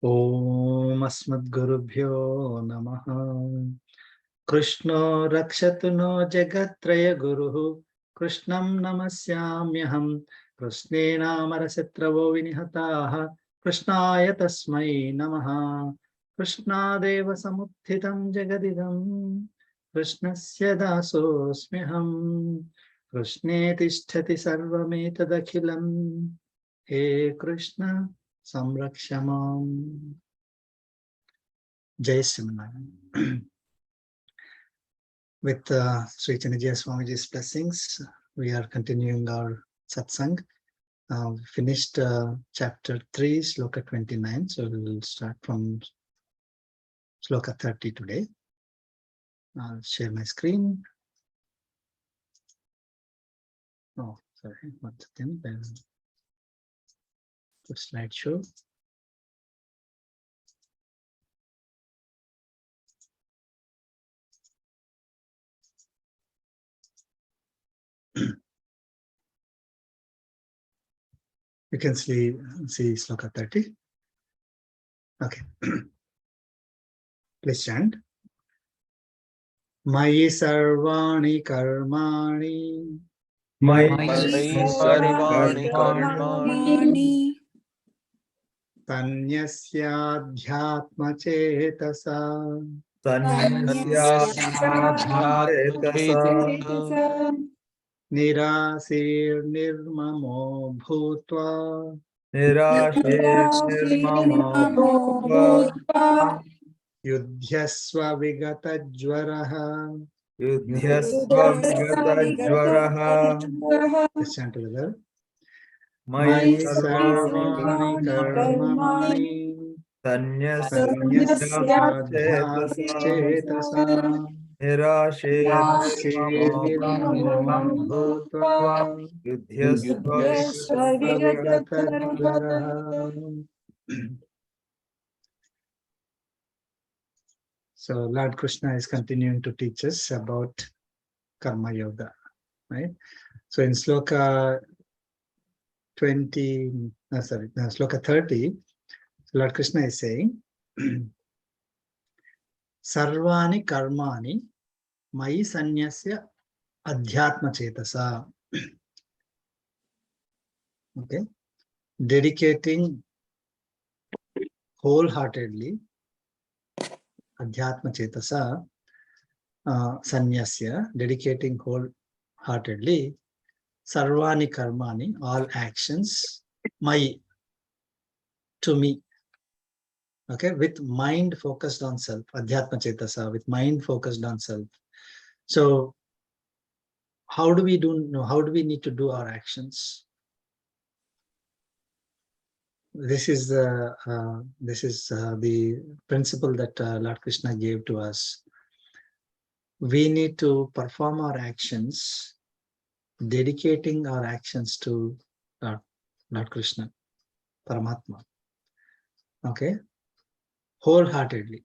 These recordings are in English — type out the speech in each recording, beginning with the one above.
Om Asmadgurubhyo Namaha. Krishna Rakshatu no Jagatraya Guruhu. Krishnam Namasyamyaham. Krishnena Marasetravo Vinihataha. Krishnaya Tasmai Namaha. Krishna Deva Samuthitam Jagadidam. Krishnasya Dasosmyaham. Krishne Tishtati Sarvametadakhilam. He Krishna Samrakshamam. Jai Srimanaran. With Sri Jeeyar Swamiji's blessings, we are continuing our satsang. We finished chapter 3, Sloka 29. So we will start from Sloka 30 today. I'll share my screen. Oh, sorry, once again, the slideshow. You can see Sloka 30. Okay. Please chant. Mayi sarvani karmani. Mayi sarvani karmani Tanyasya chetasa. Nirasir nirmamo bhutva. Yudhyasva vigata jvaraha. Let's chant together. Mayi sarvani karmani. Tanyasya chetasa. Nirasir nirmamo bhutva. Yudhyasva vigata jvaraha. So Lord Krishna is continuing to teach us about Karma Yoga, right? So in Sloka 30, Lord Krishna is saying, Sarvani Karmani Mayi Sanyasya Adhyatma Chetasa. Okay, dedicating wholeheartedly Adhyatma Chetasa, Sanyasya, dedicating wholeheartedly, Sarvani Karmani, all actions, Mayi, to me. Okay, with mind focused on self, Adhyatma Chetasa, with mind focused on self. So, how do we need to do our actions? This is the principle that Lord Krishna gave to us. We need to perform our actions, dedicating our actions to Lord Krishna, Paramatma. Okay, wholeheartedly.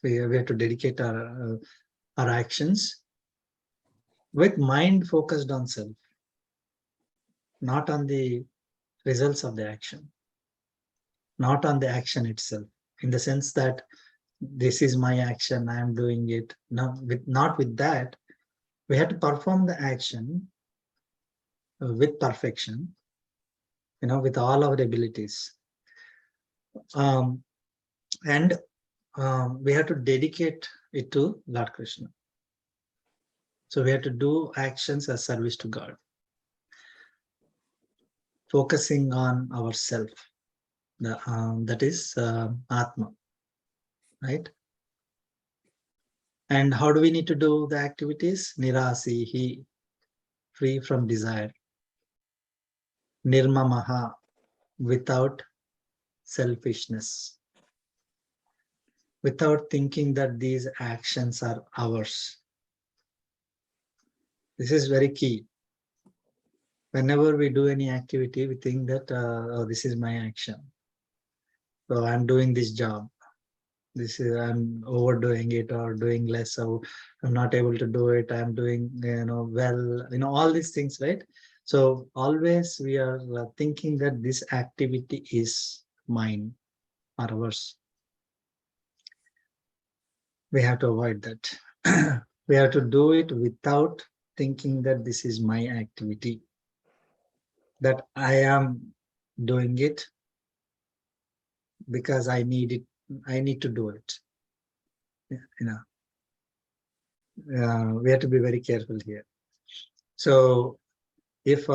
We have to dedicate our actions with mind focused on self, not on the results of the action, not on the action itself, in the sense that this is my action, I am doing it. Not with that, we have to perform the action with perfection, with all our abilities. And we have to dedicate it to Lord Krishna. So we have to do actions as service to God, focusing on ourself. That is Atma, right? And how do we need to do the activities? Nirasihi, free from desire. Nirmamaha, without selfishness. Without thinking that these actions are ours. This is very key. Whenever we do any activity, we think that, oh, this is my action. So I'm doing this job. I'm overdoing it or doing less. So I'm not able to do it. I'm doing, well, all these things, right? So always we are thinking that this activity is mine. or hours. We have to avoid that. We have to do it without thinking that this is my activity, that I am doing it because I need it. I need to do it. We have to be very careful here. So if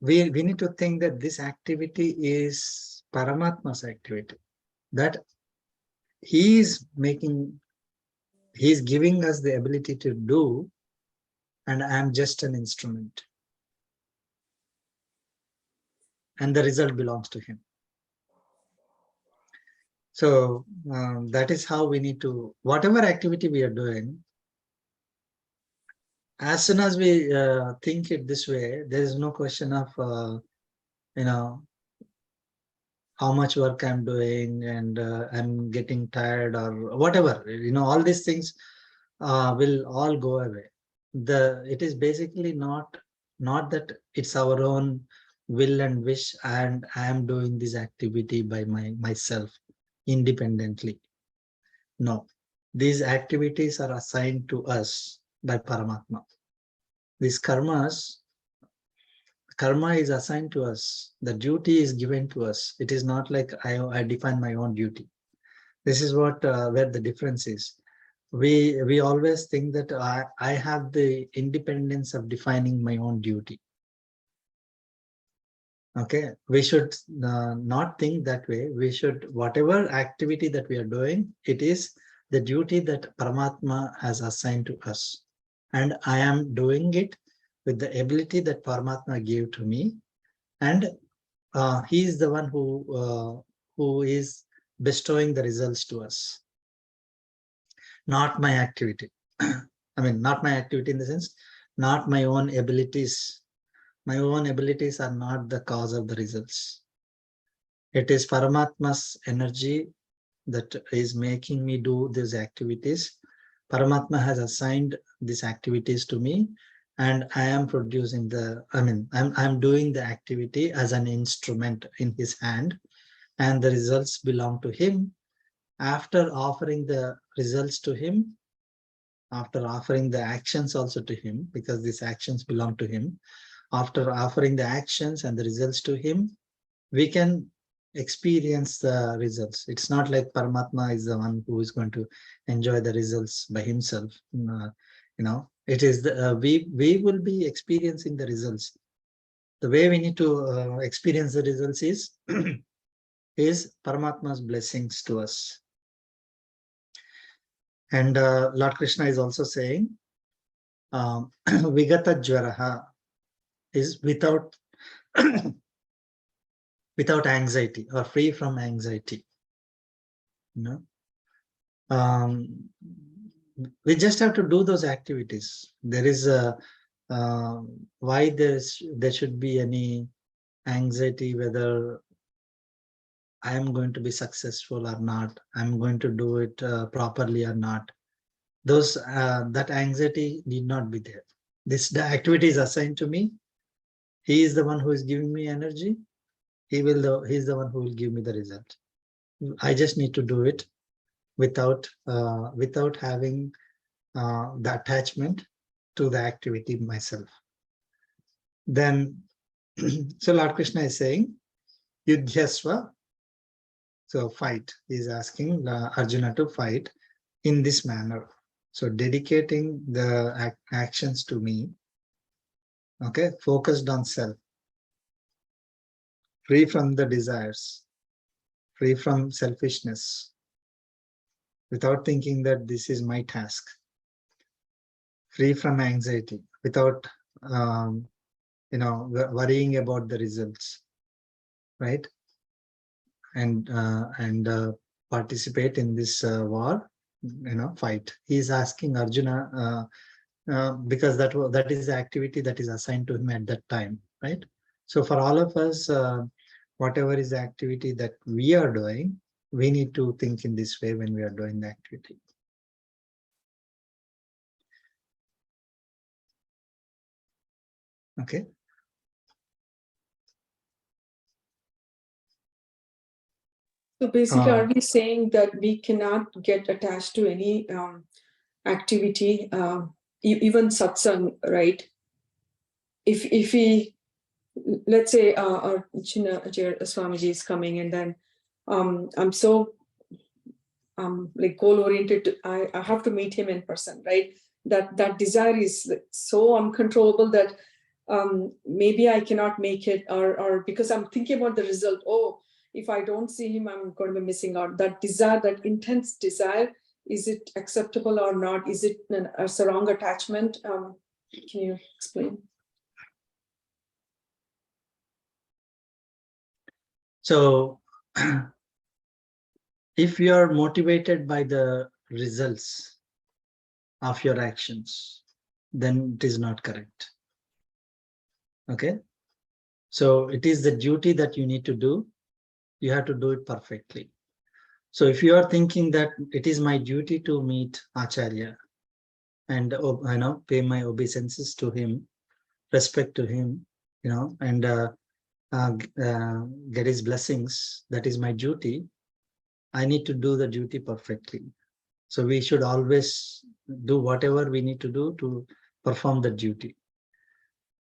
we need to think that this activity is Paramatma's activity, that he is giving us the ability to do, and I am just an instrument, and the result belongs to him. So that is how we need to, whatever activity we are doing, as soon as we think it this way, there is no question of how much work I'm doing and I'm getting tired or whatever. All these things will all go away. It is basically not that it's our own will and wish and I am doing this activity by myself independently. No, these activities are assigned to us by Paramatma. These karma is assigned to us. The duty is given to us. It is not like I define my own duty. This is what where the difference is. We always think that I have the independence of defining my own duty. Okay, we should not think that way. We should, whatever activity that we are doing, it is the duty that Paramatma has assigned to us. And I am doing it with the ability that Paramatma gave to me. And he is the one who is bestowing the results to us. Not my activity. I mean, not my activity in the sense, not my own abilities. My own abilities are not the cause of the results. It is Paramatma's energy that is making me do these activities. Paramatma has assigned these activities to me, and I am producing I'm doing the activity as an instrument in his hand, and the results belong to him. After offering the results to him, after offering the actions also to him, because these actions belong to him, after offering the actions and the results to him, we can experience the results. It's not like Paramatma is the one who is going to enjoy the results by himself. It is we will be experiencing the results. The way we need to experience the results is is Paramatma's blessings to us. And Lord Krishna is also saying, Vigata Jwaraha is without without anxiety or free from anxiety. We just have to do those activities. There is a why there should be any anxiety whether I am going to be successful or not, I'm going to do it properly or not. That anxiety need not be there. The activity is assigned to me. He is the one who is giving me energy. He is the one who will give me the result. I just need to do it without having the attachment to the activity myself. Then, so Lord Krishna is saying, Yudhyasva, so fight. He is asking Arjuna to fight in this manner. So dedicating the actions to me, okay, focused on self, free from the desires, free from selfishness, without thinking that this is my task, free from anxiety, without worrying about the results, right? And participate in this war, fight. He is asking Arjuna because that is the activity that is assigned to him at that time, right? So for all of us, whatever is the activity that we are doing, we need to think in this way when we are doing the activity. Okay. So basically, are we saying that we cannot get attached to any activity, even satsang, right? If we, let's say, our Chinna Swamiji is coming, and then I'm so like goal oriented. I have to meet him in person, right? That desire is so uncontrollable that maybe I cannot make it, or because I'm thinking about the result. Oh, if I don't see him, I'm going to be missing out. That desire, that intense desire, is it acceptable or not? Is it a wrong attachment? Can you explain? So if you are motivated by the results of your actions, then it is not correct. Okay. So it is the duty that you need to do. You have to do it perfectly. So if you are thinking that it is my duty to meet Acharya and pay my obeisances to him, respect to him, and get his blessings, that is my duty. I need to do the duty perfectly. So we should always do whatever we need to do to perform the duty.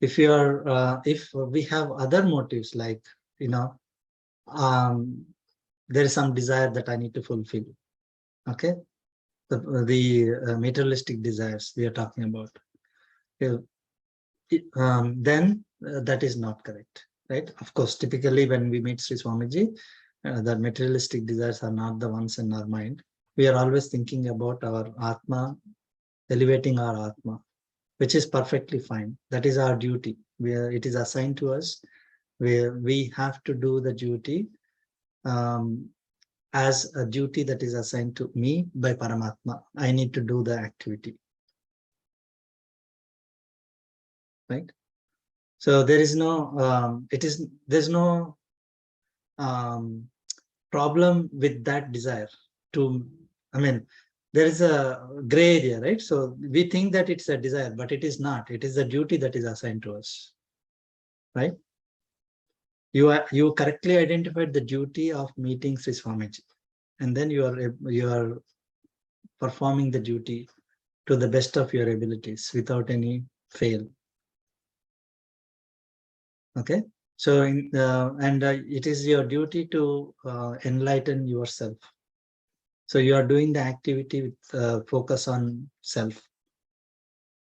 If you are, if we have other motives, like there is some desire that I need to fulfill. Okay, the materialistic desires we are talking about. Then that is not correct, right? Of course, typically when we meet Sri Swamiji, the materialistic desires are not the ones in our mind. We are always thinking about our Atma, elevating our Atma, which is perfectly fine. That is our duty. It is assigned to us, where we have to do the duty as a duty that is assigned to me by Paramatma. I need to do the activity. Right? So there is no, there's no problem with that desire to, there is a gray area, right? So we think that it's a desire, but it is not. It is a duty that is assigned to us, right? You correctly identified the duty of meeting Sri Swamiji, and then you are performing the duty to the best of your abilities without any fail. Okay, so it is your duty to enlighten yourself. So you are doing the activity with focus on self.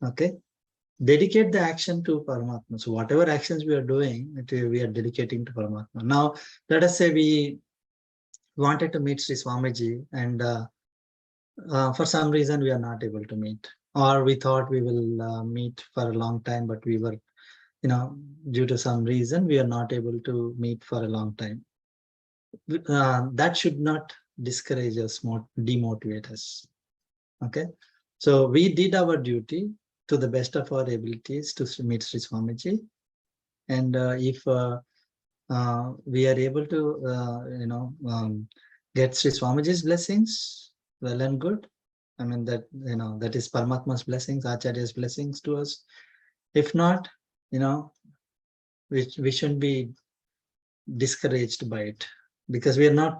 Okay, dedicate the action to Paramatma. So whatever actions we are doing, we are dedicating to Paramatma. Now, let us say we wanted to meet Sri Swamiji, and for some reason we are not able to meet, or we thought we will meet for a long time, but we were, due to some reason, we are not able to meet for a long time. That should not discourage us, demotivate us. Okay, so we did our duty to the best of our abilities to meet Sri Swamiji, and if we are able to, get Sri Swamiji's blessings, well and good. That is Paramatma's blessings, Acharya's blessings to us. If not, we shouldn't be discouraged by it, because we are not,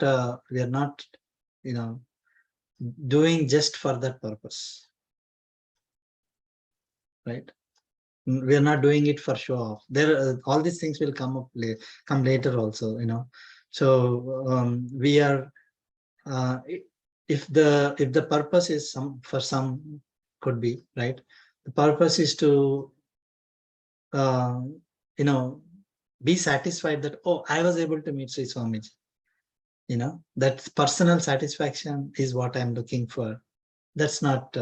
doing just for that purpose, right? We are not doing it for show off. All these things will come later also, so we are, if the purpose is for some could be, right, the purpose is to be satisfied that, oh, I was able to meet Sri Swamiji. That personal satisfaction is what I'm looking for. That's not,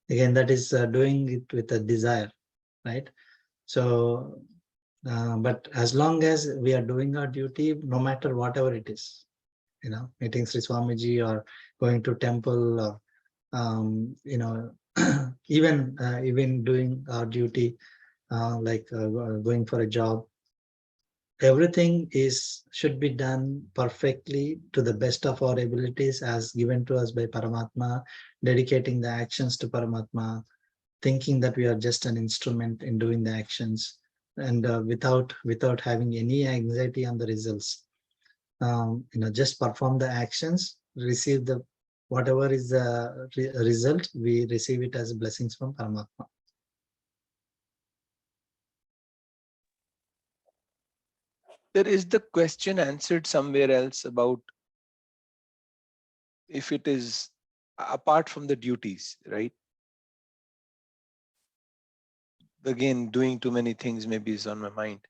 again, that is doing it with a desire, right? So, but as long as we are doing our duty, no matter whatever it is, meeting Sri Swamiji or going to temple, or, even doing our duty, like going for a job, everything should be done perfectly to the best of our abilities as given to us by Paramatma, dedicating the actions to Paramatma, thinking that we are just an instrument in doing the actions, and without having any anxiety on the results. just perform the actions, receive the whatever is the result, we receive it as blessings from Paramatma. There is the question answered somewhere else about if it is apart from the duties, right? Again, doing too many things maybe is on my mind.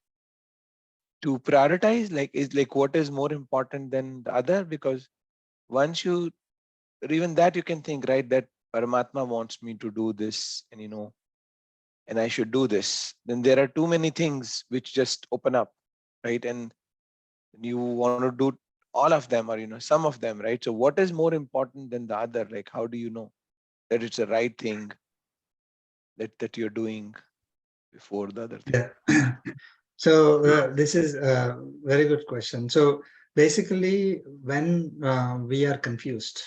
To prioritize, like, is like what is more important than the other? Because once you, or even that you can think, right, that Paramatma wants me to do this, and and I should do this. Then there are too many things which just open up, right? And you want to do all of them, or some of them, right? So what is more important than the other? Like, how do you know that it's the right thing that you're doing before the other thing? Yeah. So this is a very good question. So basically, when we are confused,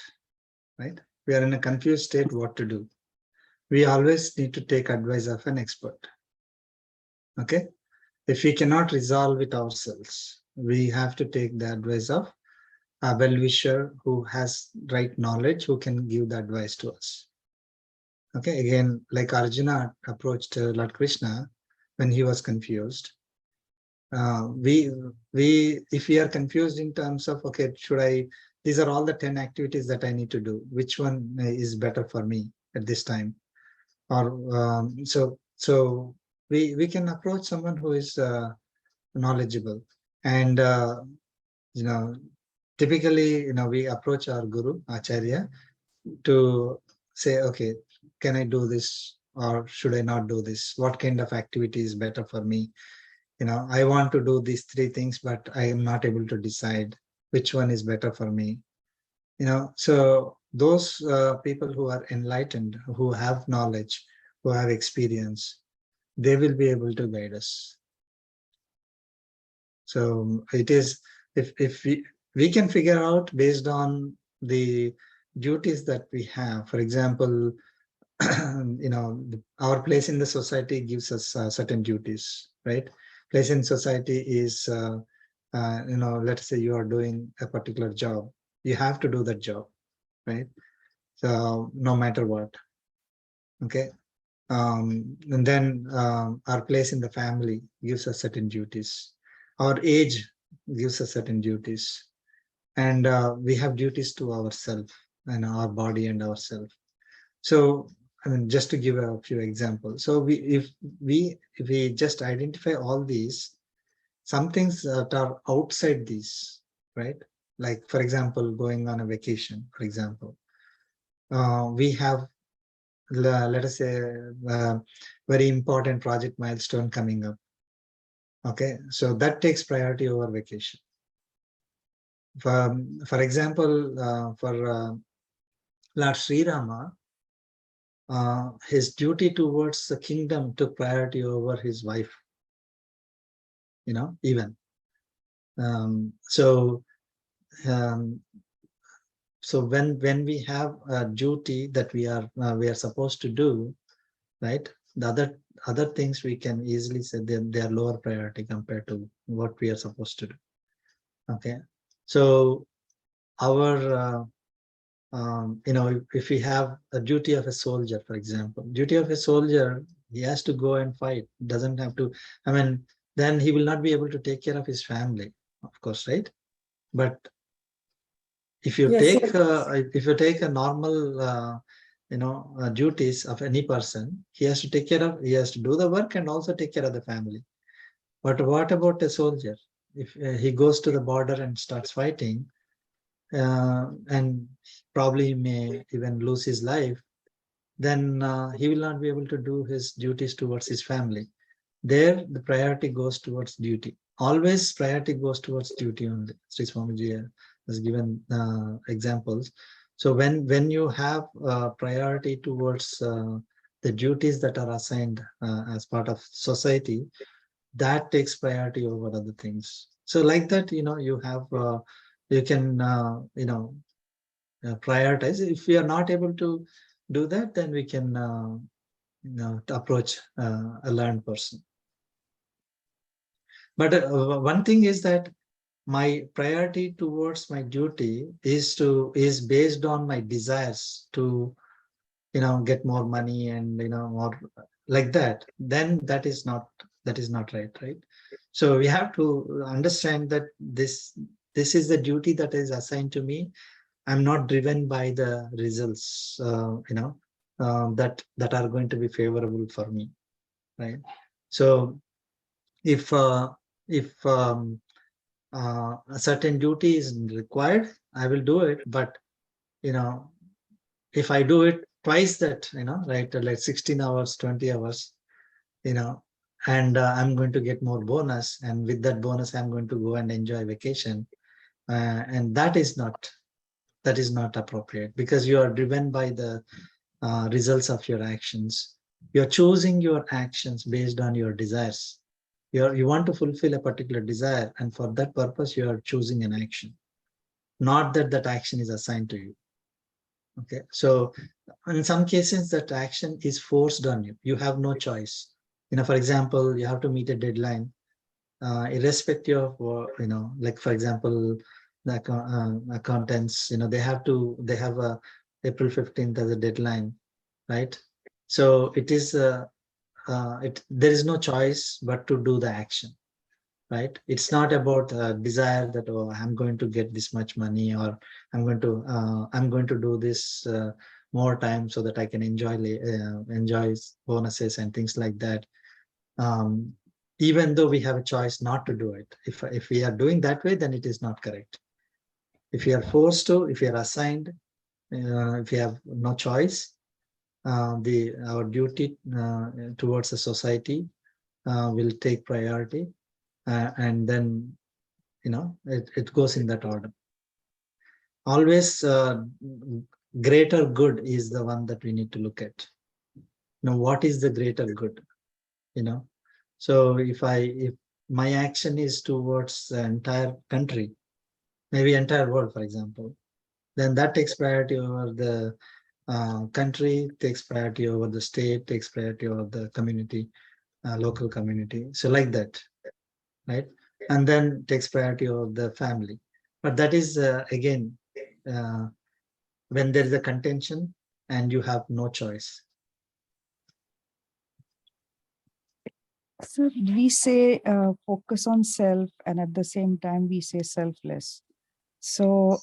right? We are in a confused state what to do. We always need to take advice of an expert. Okay. If we cannot resolve it ourselves, we have to take the advice of a well-wisher who has right knowledge, who can give the advice to us. Okay. Again, like Arjuna approached Lord Krishna when he was confused. If we are confused in terms of, okay, these are all the 10 activities that I need to do, which one is better for me at this time? Or so we can approach someone who is knowledgeable. And typically we approach our guru Acharya to say, okay, can I do this or should I not do this? What kind of activity is better for me? I want to do these three things, but I am not able to decide which one is better for me. So those people who are enlightened, who have knowledge, who have experience, they will be able to guide us. So it is, if we can figure out based on the duties that we have. For example, our place in the society gives us certain duties, right? Place in society is, let's say you are doing a particular job, you have to do that job, right? So no matter what, okay. And then our place in the family gives us certain duties. Our age gives us certain duties, and we have duties to ourselves and our body and ourselves. So, I mean, just to give a few examples. So, if we just identify all these, some things that are outside these, right? Like, for example, going on a vacation, for example, we have, let us say, very important project milestone coming up. Okay, so that takes priority over vacation. For example, for Lord Sri Rama, his duty towards the kingdom took priority over his wife, even. So when we have a duty that we are supposed to do, right? The other things we can easily say they are lower priority compared to what we are supposed to do. Okay, so our if we have a duty of a soldier, for example, duty of a soldier, he has to go and fight, doesn't have to, I mean, then he will not be able to take care of his family, of course, right? But if you Yes, take yes. if you take a normal duties of any person, he has to he has to do the work and also take care of the family. But what about a soldier? If he goes to the border and starts fighting, and probably may even lose his life, then he will not be able to do his duties towards his family. There, the priority goes towards duty. Always priority goes towards duty only. Sri Swamiji has given examples. So when you have priority towards the duties that are assigned as part of society, that takes priority over other things. So like that, you have you can prioritize. If we are not able to do that, then we can to approach a learned person. But one thing is that my priority towards my duty is based on my desires to, get more money and, more like that, then that is not right. So we have to understand that this is the duty that is assigned to me. I'm not driven by the results, that are going to be favorable for me, right? So if a certain duty is required, I will do it. But you know, if I do it twice that, right, like 16 hours, 20 hours, and I'm going to get more bonus, and with that bonus, I'm going to go and enjoy vacation, and that is not appropriate, because you are driven by the results of your actions. You're choosing your actions based on your desires. You want to fulfill a particular desire, and for that purpose, you are choosing an action, not that action is assigned to you. Okay, so in some cases, that action is forced on you. You have no choice. For example, you have to meet a deadline, irrespective of, like for example, the accountants, they have a April 15th as a deadline, right? So it is there is no choice but to do the action, right? It's not about desire that, oh, I'm going to get this much money, or I'm going to do this more time so that I can enjoy bonuses and things like that. um, Even though we have a choice not to do it, if we are doing that way, then it is not correct. If we are forced to, if we are assigned, if we have no choice, our duty towards the society will take priority, and then it goes in that order. Always greater good is the one that we need to look at. What is the greater good? So if my action is towards the entire country, maybe entire world, for example, then that takes priority over the country, takes priority over the state, takes priority over the community, local community. So like that, right? And then takes priority over the family. But that is again, when there is a contention and you have no choice. So we say focus on self, and at the same time we say selfless. So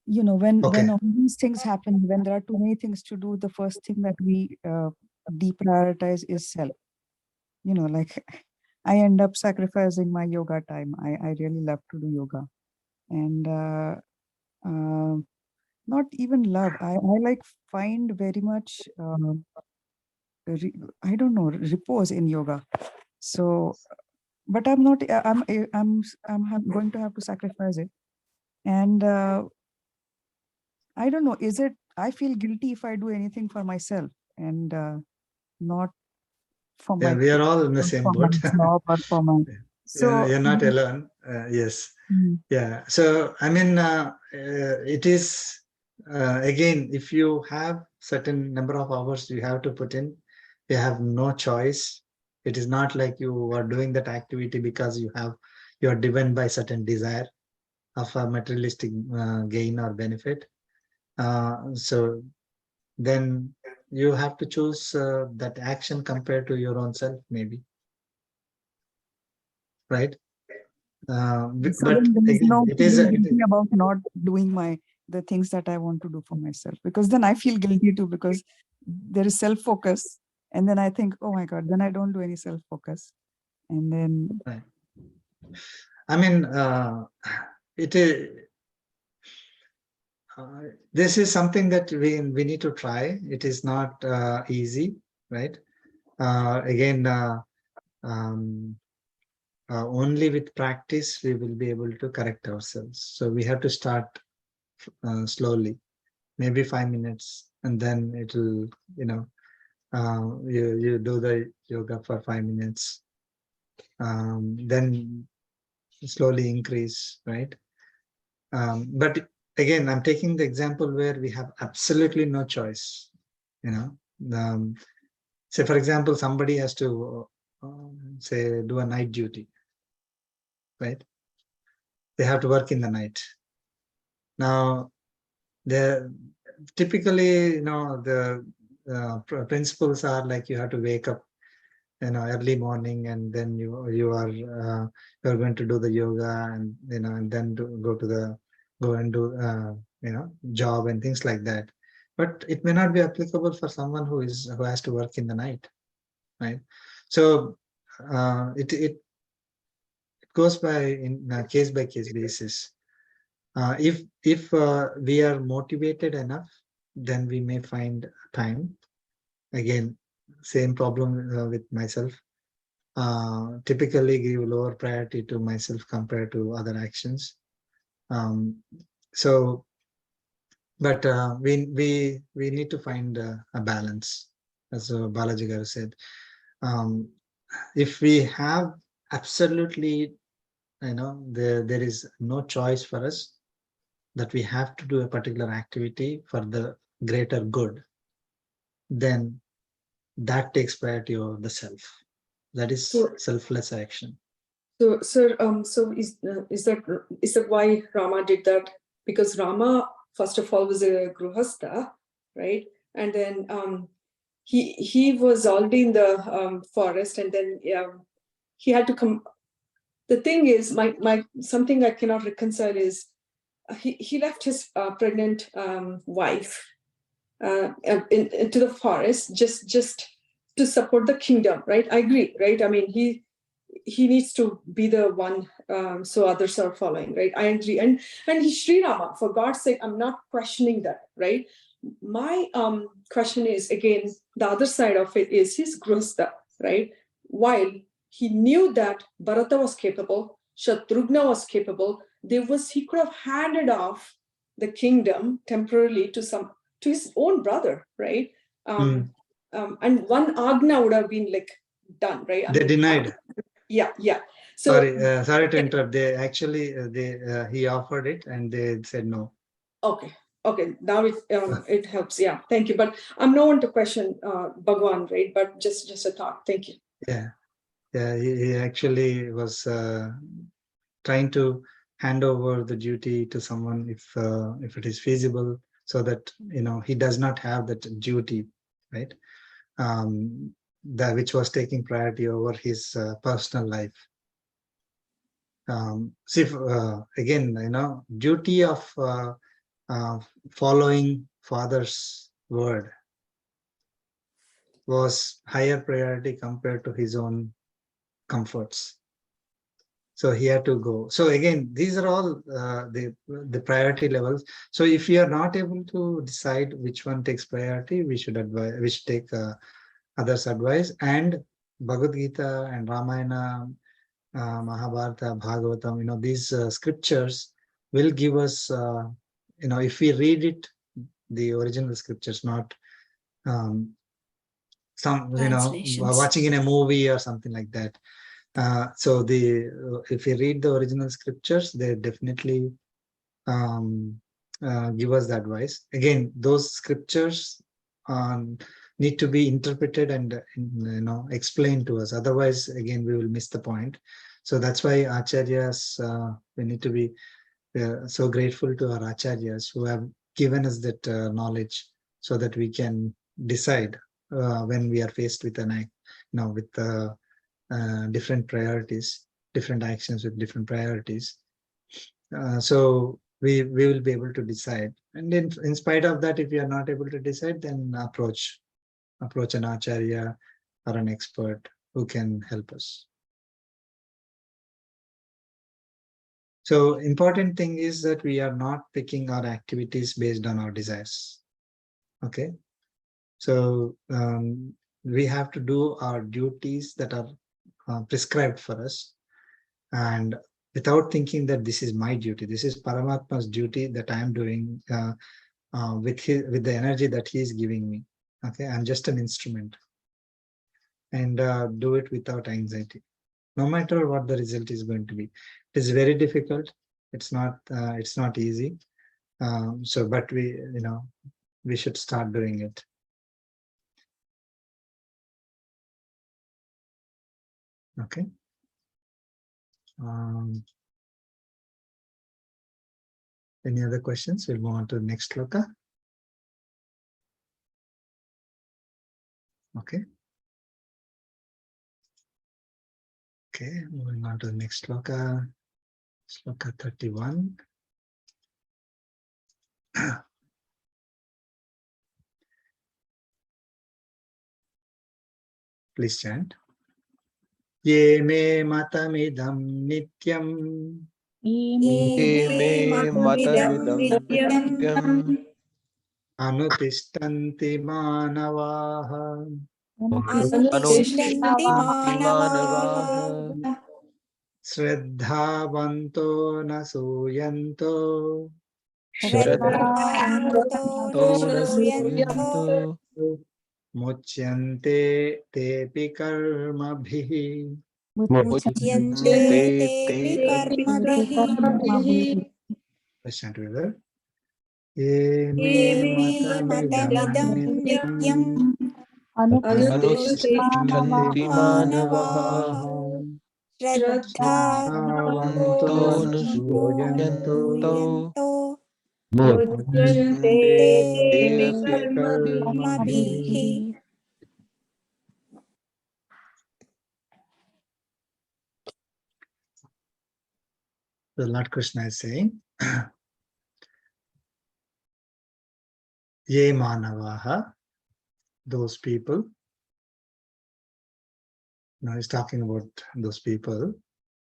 when all these things happen, when there are too many things to do, the first thing that we deprioritize is self. Like I end up sacrificing my yoga time. I really love to do yoga, and not even love. I like find very much I don't know, repose in yoga. So, but I'm not. I'm going to have to sacrifice it, and I don't know. Is it? I feel guilty if I do anything for myself and not for Yeah, my we are all in the same for my boat. job or for my. So You're not alone. Yes. Yeah. So I mean, it is again, if you have certain number of hours you have to put in, you have no choice. It is not like you are doing that activity because you are driven by certain desire of a materialistic gain or benefit. So then you have to choose that action compared to your own self, maybe, right? So But then there is again, no it is feeling guilty about not doing the things that I want to do for myself, because then I feel guilty too, because there is self-focus, and then I think, oh my God, then I don't do any self-focus, and then right. I mean, it is. This is something that we need to try. It is not easy, right? Again, only with practice we will be able to correct ourselves. So we have to start slowly, maybe 5 minutes, and then it will, you do the yoga for 5 minutes, then slowly increase, right? But again, I'm taking the example where we have absolutely no choice. Say for example, somebody has to say do a night duty, right? they have to work in the night. Now, typically, the principles are like you have to wake up, early morning, and then you're going to do the yoga, and and then go and do job and things like that. But it may not be applicable for someone who has to work in the night, right? So it goes in case by case basis. If we are motivated enough, then we may find time. Again, same problem with myself. Typically give lower priority to myself compared to other actions. So, but we need to find a balance, as Balaji Garu said. If we have absolutely, there is no choice for us, that we have to do a particular activity for the greater good, then that takes priority over the self. That is selfless action. So, sir, so is that why Rama did that? Because Rama, first of all, was a Gruhastha, right? And then he was already in the forest, and then he had to come. The thing is, my something I cannot reconcile is he left his pregnant wife into the forest just to support the kingdom, right? I agree, right? I mean, he needs to be the one, so others are following, right? I agree. And he's Sri Rama, for God's sake. I'm not questioning that, right? My question is, again, the other side of it is his Grihastha, right? While he knew that Bharata was capable, Shatrughna was capable, he could have handed off the kingdom temporarily to his own brother, right? And one Agna would have been like done, right? They denied. Yeah. So sorry to interrupt. They actually he offered it, and they said no. Okay. Now it helps. Yeah, thank you. But I'm no one to question Bhagwan, right? But just a thought. Thank you. Yeah. He actually was trying to hand over the duty to someone if it is feasible, so that he does not have that duty, right? That which was taking priority over his personal life. See, again, duty of following father's word was higher priority compared to his own comforts. So he had to go. So again, these are all the priority levels. So if you are not able to decide which one takes priority, we should take others' advice. And Bhagavad Gita and Ramayana, Mahabharata, Bhagavatam, these scriptures will give us, if we read it, the original scriptures, not some, watching in a movie or something like that. So if you read the original scriptures, they definitely give us the advice. Again, those scriptures need to be interpreted and explained to us. Otherwise, again, we will miss the point. So that's why Acharyas, we need to be so grateful to our Acharyas who have given us that knowledge, so that we can decide when we are faced with different priorities, different actions with different priorities. So we will be able to decide. And in spite of that, if we are not able to decide, then approach an Acharya or an expert who can help us. So important thing is that we are not picking our activities based on our desires. Okay. So we have to do our duties that are prescribed for us, and without thinking that this is my duty, this is Paramatma's duty that I am doing with the energy that he is giving me. Okay, I'm just an instrument, and do it without anxiety, no matter what the result is going to be. It is very difficult. It's not easy. But we should start doing it. Okay. Any other questions? We'll move on to the next sloka. Okay. Okay, moving on to the next sloka. Sloka 31. Please chant. Ye me matamidam nityam Ye me matamidam nityam anutishtanti manavaha Anutishthanti manavaha Shraddhavanto nasuyanto Shraddhavanto Shraddhavanto muchyante tepi karmabhihi. Muchyante Muchyante tepi tepi karmabhihi Let's chant together. Ye me matamidam matamidam nityam nityam Anutishthanti manavaha manavaha Shraddhavanto Shraddhavanto Anto nasuyanto nasuyanto Muchyante tepi tepi tepi karmabhihi. karmabhihi. The Lord Krishna is saying, Ye manavaha, those people. Now he's talking about those people.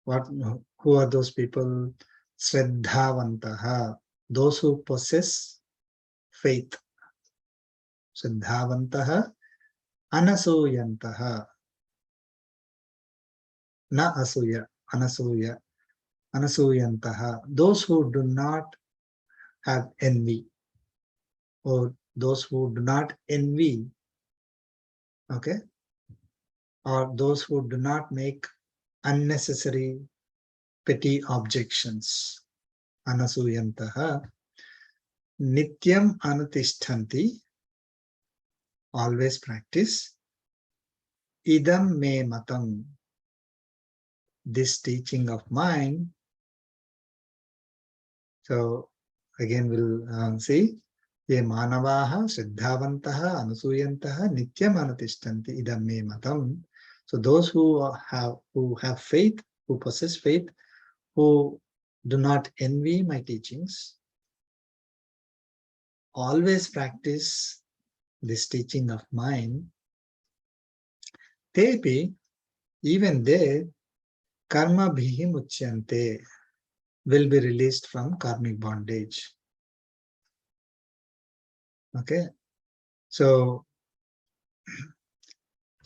Who are those people? Shraddhavantaha, those who possess faith. Shraddhavantaha, anasuyantaha, na asuya, anasuya, anasuyantaha, those who do not have envy, or those who do not envy, okay, or those who do not make unnecessary petty objections. Anasuyantaha, nityam anutishtanti, always practice. Idam me matam, this teaching of mine. So again we'll see. Ye manavaha shraddhavantaha anasuyantaha nityam anutishtanti idam me matam. So those who have faith, who possess faith, who do not envy my teachings, always practice this teaching of mine. Tepi, even they, karma bhihi muchyante, will be released from karmic bondage. Okay, so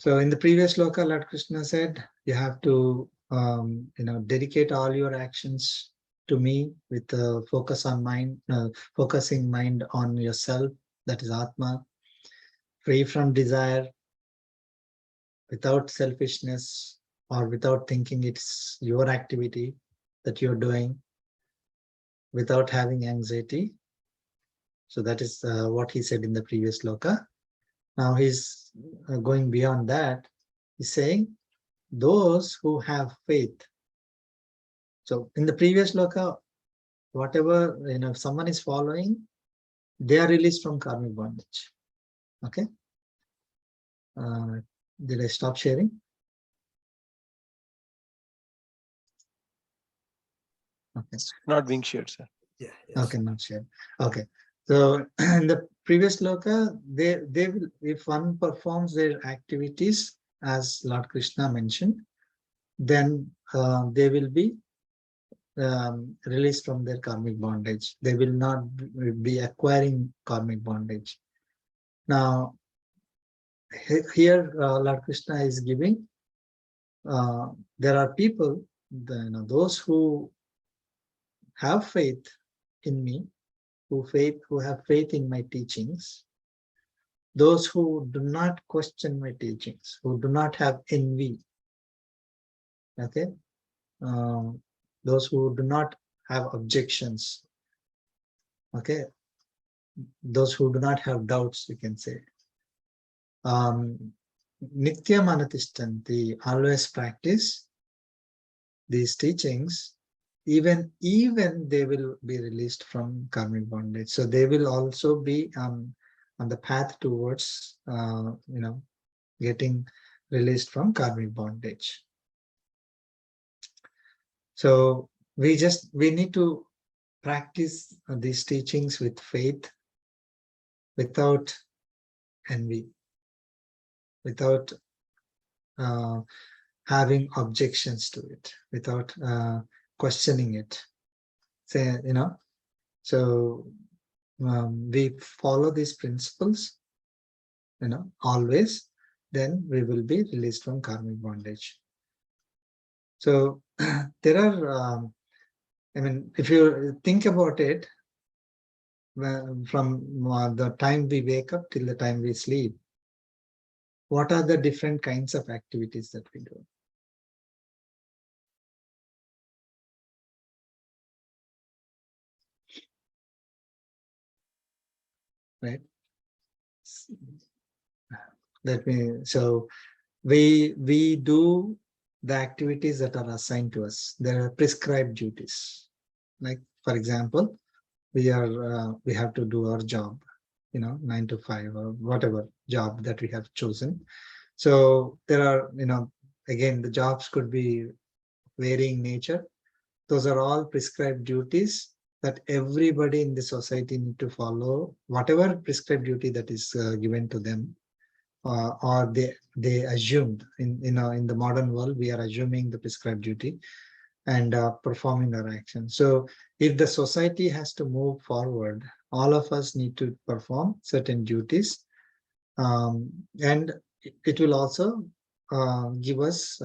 in the previous sloka, Lord Krishna said, you have to dedicate all your actions to me with focus on mind, focusing mind on yourself, that is Atma, free from desire, without selfishness, or without thinking it's your activity that you're doing, without having anxiety. So that is what he said in the previous sloka. Now he's going beyond that. He's saying those who have faith. So in the previous sloka, whatever, if someone is following, they are released from karmic bondage. Okay. Did I stop sharing? Okay. not being shared, sir. Yeah. Okay, not shared. Okay. So in the previous sloka, they will, if one performs their activities as Lord Krishna mentioned, then they will be released from their karmic bondage. They will not be acquiring karmic bondage. Now, here Lord Krishna is giving, there are people, those who have faith in me, who have faith in my teachings, those who do not question my teachings, who do not have envy, okay, those who do not have objections, okay, those who do not have doubts, you can say. Nityam anutishtanti, always practice these teachings. even they will be released from karmic bondage. So they will also be on the path towards getting released from karmic bondage. So we need to practice these teachings with faith, without envy, without having objections to it, without questioning it. Say, so we follow these principles, always, then we will be released from karmic bondage. So there are, if you think about it, from the time we wake up till the time we sleep, what are the different kinds of activities that we do? Right? So we do the activities that are assigned to us. There are prescribed duties. Like, for example, we have to do our job, 9 to 5 or whatever job that we have chosen. So there are, again, the jobs could be varying nature. Those are all prescribed duties that everybody in the society need to follow, whatever prescribed duty that is given to them, or they assumed in the modern world, we are assuming the prescribed duty and performing our action. So if the society has to move forward, all of us need to perform certain duties, and it will also give us,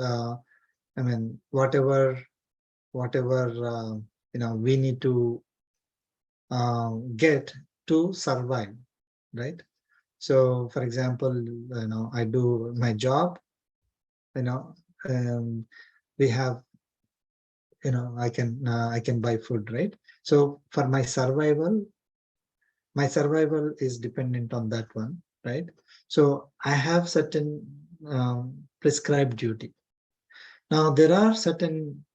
whatever we need to get to survive, right? So, for example, I do my job. We have, I can buy food, right? So for my survival is dependent on that one, right? So I have certain prescribed duty. Now there are certain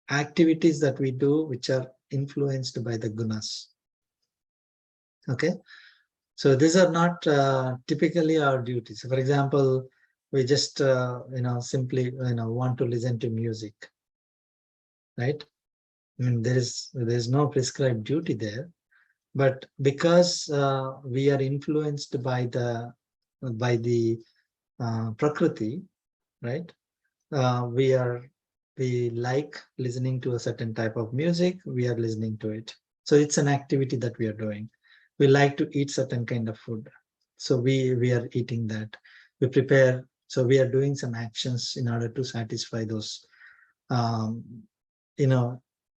activities that we do which are influenced by the gunas. Okay, so these are not typically our duties. For example, we just simply want to listen to music, right? There's no prescribed duty there, but because we are influenced by the prakriti, right? We like listening to a certain type of music. We are listening to it. So it's an activity that we are doing. We like to eat certain kind of food. So we are eating that. We prepare. So we are doing some actions in order to satisfy those,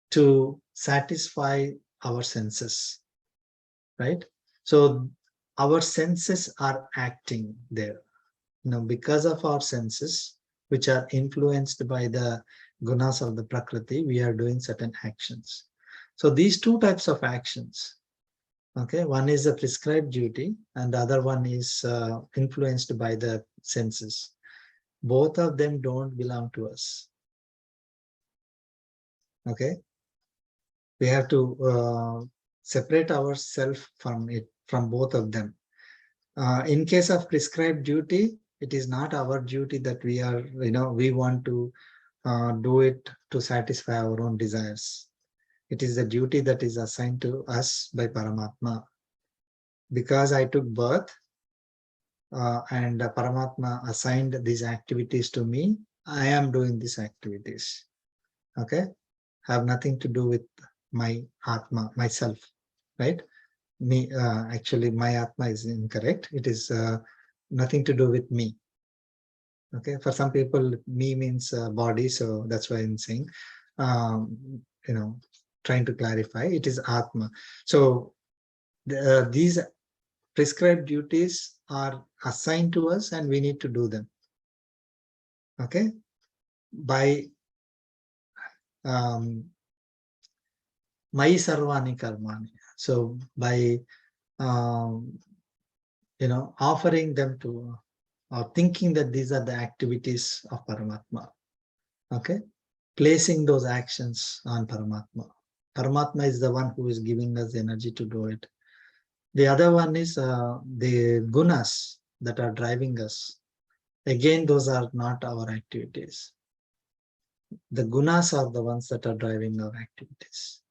to satisfy our senses, right? So our senses are acting there. Because of our senses, which are influenced by the gunas of the prakriti, we are doing certain actions. So these two types of actions, okay, one is a prescribed duty and the other one is influenced by the senses. Both of them don't belong to us. Okay, we have to separate ourselves from both of them. In case of prescribed duty, it is not our duty that we are, we want to do it to satisfy our own desires. It is the duty that is assigned to us by Paramatma. Because I took birth and Paramatma assigned these activities to me, I am doing these activities. Okay, have nothing to do with my Atma, myself, right? Me, actually, my Atma is incorrect. It is nothing to do with me. Okay, for some people, me means body, so that's why I'm saying, trying to clarify, it is Atma. So these prescribed duties are assigned to us and we need to do them. Okay, by Mai Sarvani Karmani. So by offering them to, or thinking that these are the activities of Paramatma. Okay, placing those actions on Paramatma. Paramatma is the one who is giving us the energy to do it. The other one is the gunas that are driving us. Again, those are not our activities. The gunas are the ones that are driving our activities.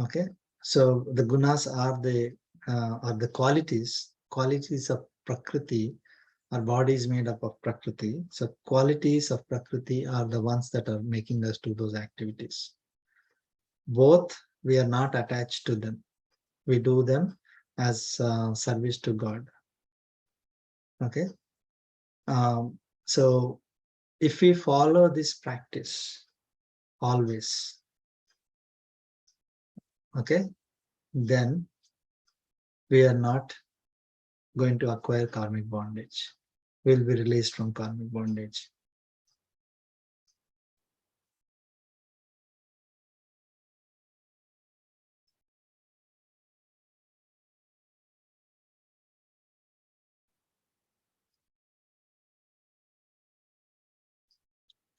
Okay, so the gunas are the qualities of Prakriti. Our body is made up of Prakriti. So qualities of Prakriti are the ones that are making us do those activities. Both, we are not attached to them. We do them as service to God. Okay. So if we follow this practice always, okay, then we are not going to acquire karmic bondage. We'll be released from karmic bondage.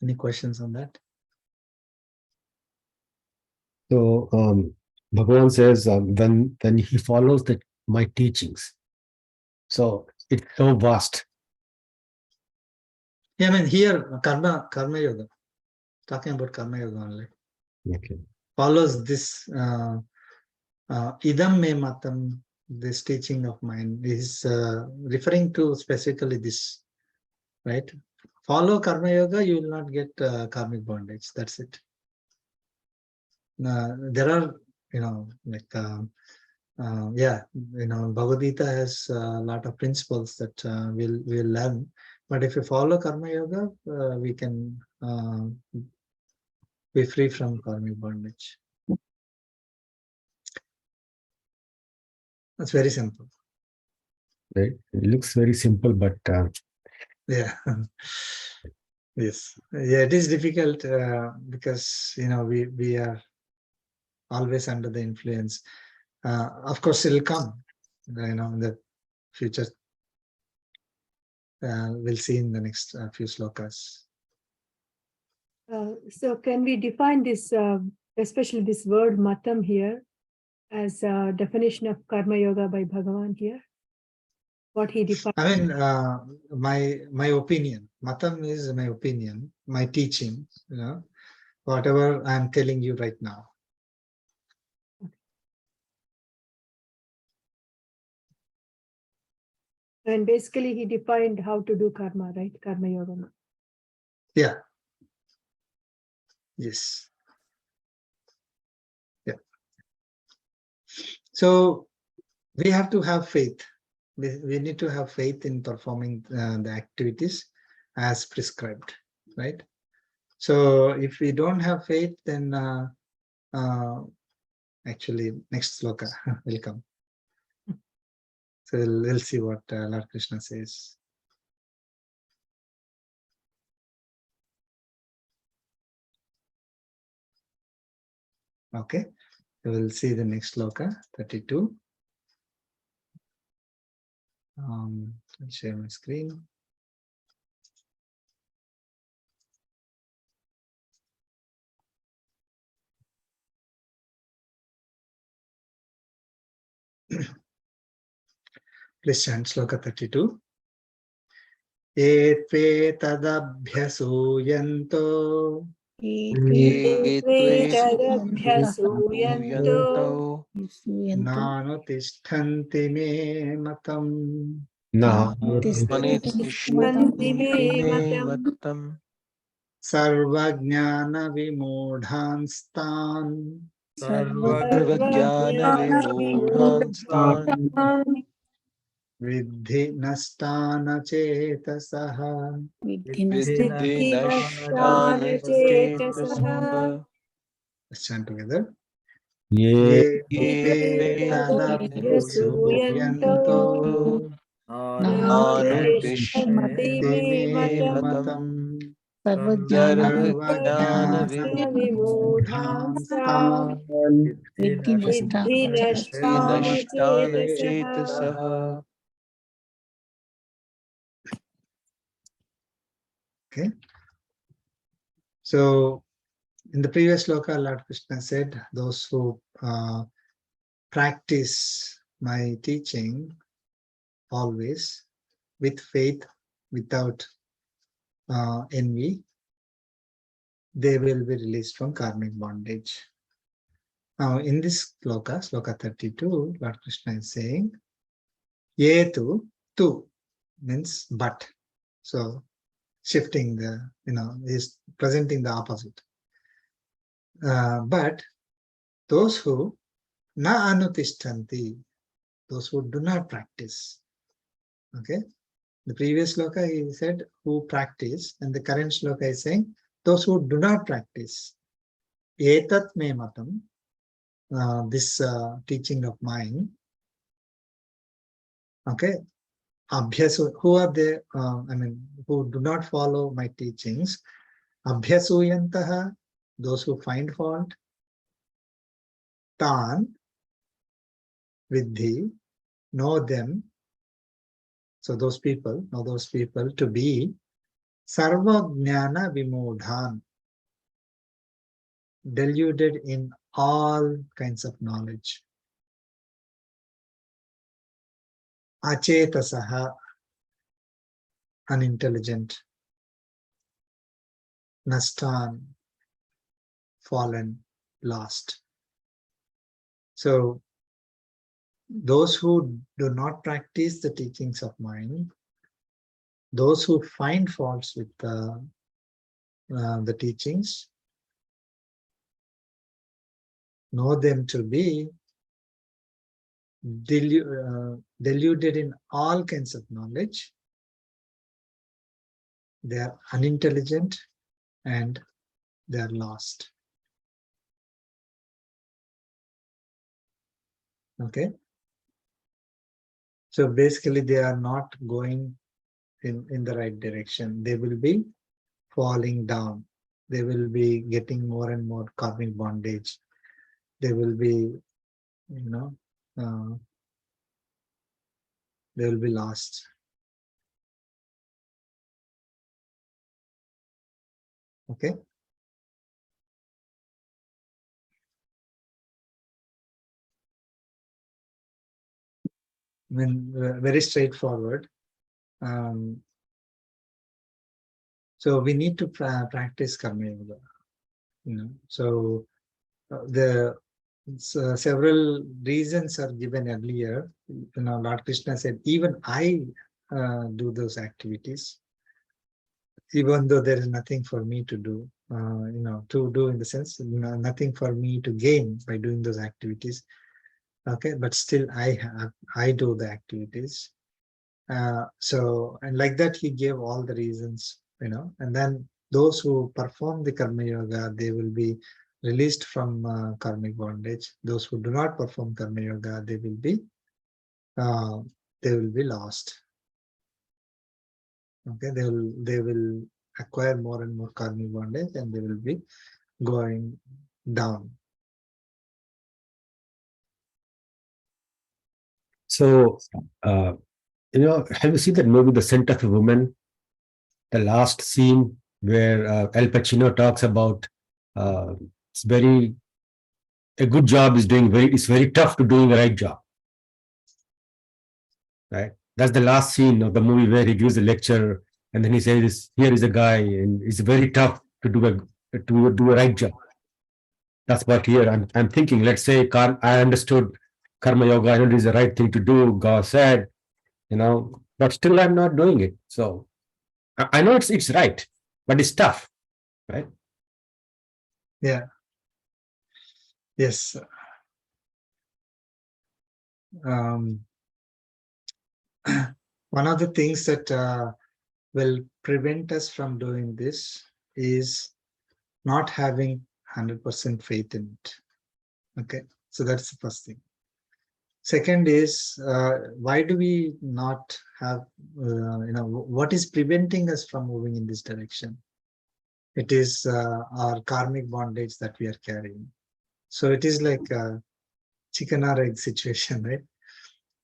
Any questions on that? So Bhagavan says when he follows my teachings, so it's so vast. Yeah, I mean here karma yoga, talking about karma yoga only. Okay. Follows this idam me matam, this teaching of mine is referring to specifically this, right? Follow karma yoga, you will not get karmic bondage. That's it. There are, like, Bhagavad Gita has a lot of principles that we'll learn. But if you follow karma yoga, we can be free from karmic bondage. That's very simple. Right? It looks very simple, but Yeah. Yes. Yeah, it is difficult because we are always under the influence. Of course, it will come. In the future. We'll see in the next few slokas. So can we define this, especially this word matam here, as a definition of karma yoga by Bhagavan here? What he defined? I mean, my opinion. Matam is my opinion, my teaching. Whatever I'm telling you right now. And basically, he defined how to do karma, right? Karma yoga. Yeah. Yes. Yeah. So we have to have faith. We need to have faith in performing the activities as prescribed, right? So if we don't have faith, then actually next sloka will come. So we'll see what Lord Krishna says. Okay, so we'll see the next sloka, 32. I'll share my screen. Please chant sloka 32. Etve tadabhyasuyanto Tadabhyasuyanto nanutishtanti me matam. Tistanti me matam. Sarvajnana vimodhanstan Sarvajnana vimodhanstan Vidhi nastana chetasaha. Vidhi nashtana chetasaha Let's chant together. yeah. Ye tadabhyasuyanto Nanutistanti me matam. Sarvajnana vimodhanstan Vidhi nashtana chetasaha. Okay. So in the previous sloka, Lord Krishna said, those who practice my teaching always with faith, without envy, they will be released from karmic bondage. Now in this sloka, sloka 32, Lord Krishna is saying, Yetu, tu means but. So shifting the, is presenting the opposite. But those who na anutishtanti, those who do not practice. Okay. The previous sloka he said who practice, and the current sloka is saying those who do not practice. Etat me matam, this teaching of mine. Okay. Abhyasu, who are they? Who do not follow my teachings. Abhyasuyantaha, those who find fault. Tan, vidhi, know them. So know those people to be sarva jnana vimodhan, deluded in all kinds of knowledge. Achetasaha, unintelligent. Nastan, fallen, lost. So those who do not practice the teachings of mine, those who find faults with the teachings, know them to be deluded in all kinds of knowledge. They are unintelligent and they are lost. Okay. So basically they are not going in the right direction. They will be falling down. They will be getting more and more karmic bondage. They will be, they will be lost. Okay. Very straightforward. So we need to practice karma yoga. So the several reasons are given earlier. Lord Krishna said, even I do those activities, even though there is nothing for me to do. To do in the sense, nothing for me to gain by doing those activities. Okay, but still I do the activities. So, and like that he gave all the reasons, and then those who perform the karma yoga, they will be released from karmic bondage. Those who do not perform karma yoga, they will be lost. Okay, they will acquire more and more karmic bondage, and they will be going down. So, have you seen that movie, The Scent of a Woman? The last scene where Al Pacino talks about it's a good job is it's very tough to doing the right job. Right? That's the last scene of the movie where he gives a lecture and then he says, here is a guy and it's very tough to do a right job. That's what here I'm thinking. Let's say I understood karma yoga, I know it is the right thing to do, God said, but still I'm not doing it. So I know it's right, but it's tough, right? Yeah. Yes. One of the things that will prevent us from doing this is not having 100% faith in it. Okay, so that's the first thing. Second is, why do we not have, what is preventing us from moving in this direction? It is our karmic bondage that we are carrying. So it is like a chicken or egg situation, right?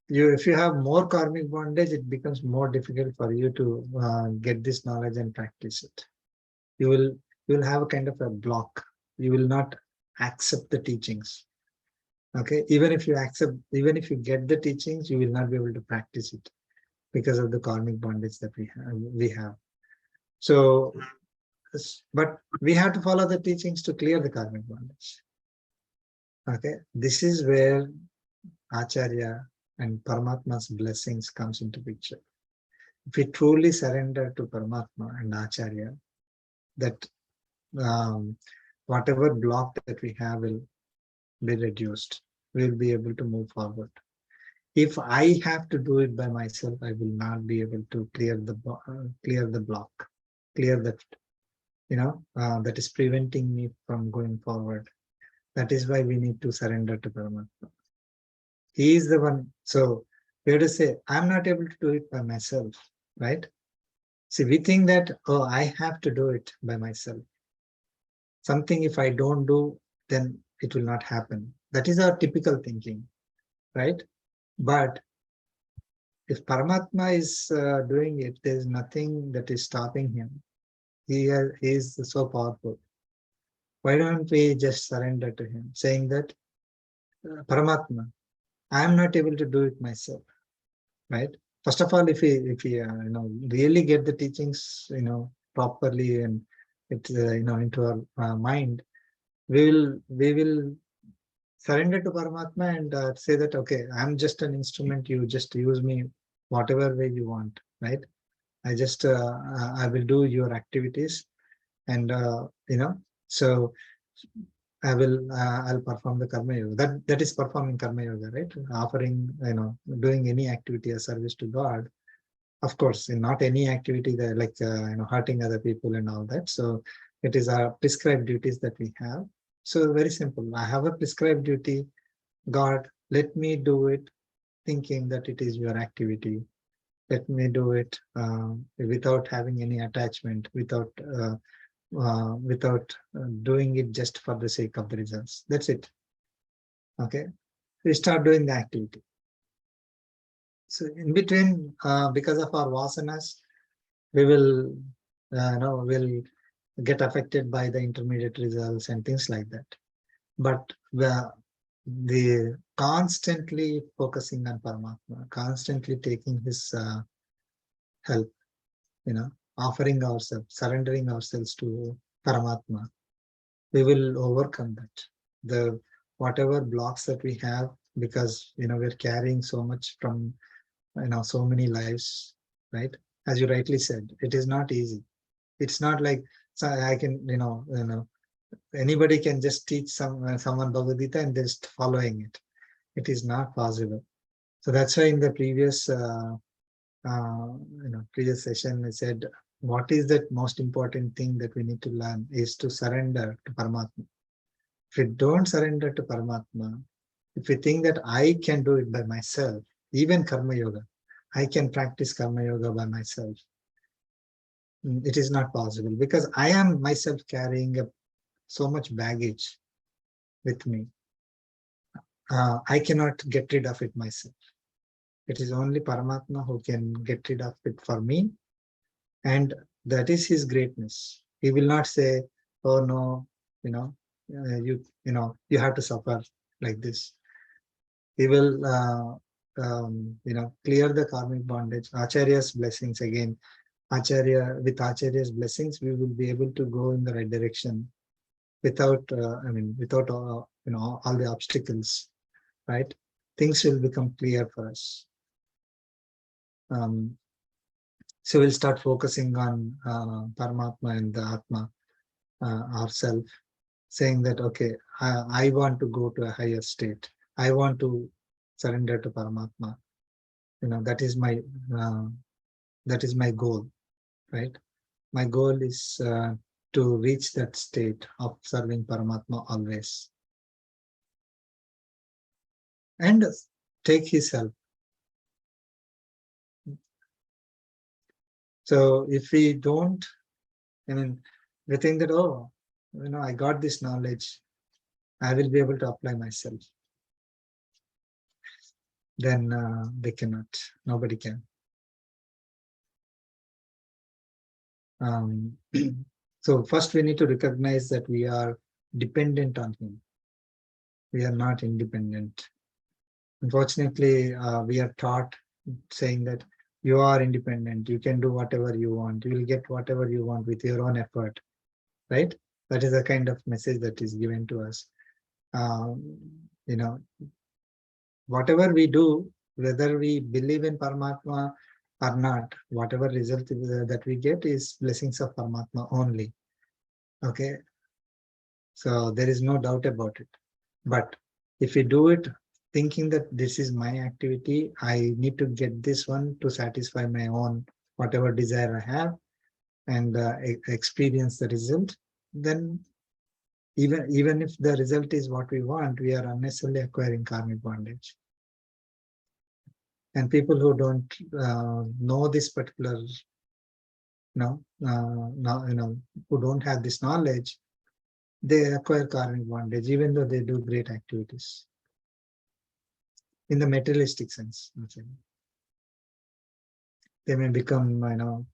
If you have more karmic bondage, it becomes more difficult for you to get this knowledge and practice it. You will you will have a kind of a block. You will not accept the teachings. Okay, even if you get the teachings, you will not be able to practice it because of the karmic bondage that we have. So, but we have to follow the teachings to clear the karmic bondage. Okay, this is where Acharya and Paramatma's blessings comes into picture. If we truly surrender to Paramatma and Acharya, that whatever block that we have will be reduced. We will be able to move forward. If I have to do it by myself, I will not be able to clear the block, clear that, that is preventing me from going forward. That is why we need to surrender to Paramatma. He is the one. So we have to say, I'm not able to do it by myself, right? See, we think that, oh, I have to do it by myself. Something if I don't do, then it will not happen. That is our typical thinking, right? But if Paramatma is doing it, there is nothing that is stopping him. He is so powerful. Why don't we just surrender to him, saying that, Paramatma, I am not able to do it myself, right? First of all, if we really get the teachings, properly, and it into our mind, we will surrender to Paramatma and say that, okay, I'm just an instrument. You just use me whatever way you want, right? I will do your activities, and so I'll perform the karma yoga. That is performing karma yoga, right? Offering, doing any activity as service to God. Of course, in not any activity that like hurting other people and all that. So it is our prescribed duties that we have. So very simple. I have a prescribed duty. God, let me do it, thinking that it is your activity. Let me do it without having any attachment, without doing it just for the sake of the results. That's it. Okay, we start doing the activity. So in between, because of our vasanas, we will will get affected by the intermediate results and things like that. But the constantly focusing on Paramatma, constantly taking his help, offering ourselves, surrendering ourselves to Paramatma, we will overcome that. The whatever blocks that we have, because we're carrying so much from so many lives, right? As you rightly said, it is not easy. It's not like, so I can anybody can just teach someone Bhagavad Gita and just following it. It is not possible. So that's why in the previous previous session I said, what is that most important thing that we need to learn is to surrender to Paramatma. If we don't surrender to Paramatma, if we think that I can do it by myself, even Karma Yoga, I can practice Karma Yoga by myself, it is not possible, because I am myself carrying so much baggage with me. I cannot get rid of it myself. It is only Paramatma who can get rid of it for me, and that is his greatness. He will not say, oh no, you have to suffer like this. He will clear the karmic bondage. Acharya's blessings again. With Acharya's blessings, we will be able to go in the right direction without without all the obstacles, right? Things will become clear for us. So we'll start focusing on Paramatma and the Atma, ourselves, saying that, okay, I want to go to a higher state. I want to surrender to Paramatma. That is my goal, right? My goal is to reach that state of serving Paramatma always, and take his help. So if we don't, we think that, oh, I got this knowledge, I will be able to apply myself. Then they cannot. Nobody can. So first we need to recognize that we are dependent on him. We are not independent. Unfortunately, we are taught saying that you are independent, you can do whatever you want, you will get whatever you want with your own effort, right? That is the kind of message that is given to us. You know, whatever we do, whether we believe in Paramatma or not, whatever result that we get is blessings of Paramatma only. Okay, so there is no doubt about it. But if we do it thinking that this is my activity, I need to get this one to satisfy my own whatever desire I have and experience the result, then even if the result is what we want, we are unnecessarily acquiring karmic bondage. And people who don't know this particular, who don't have this knowledge, they acquire karmic bondage, even though they do great activities. In the materialistic sense, they may become,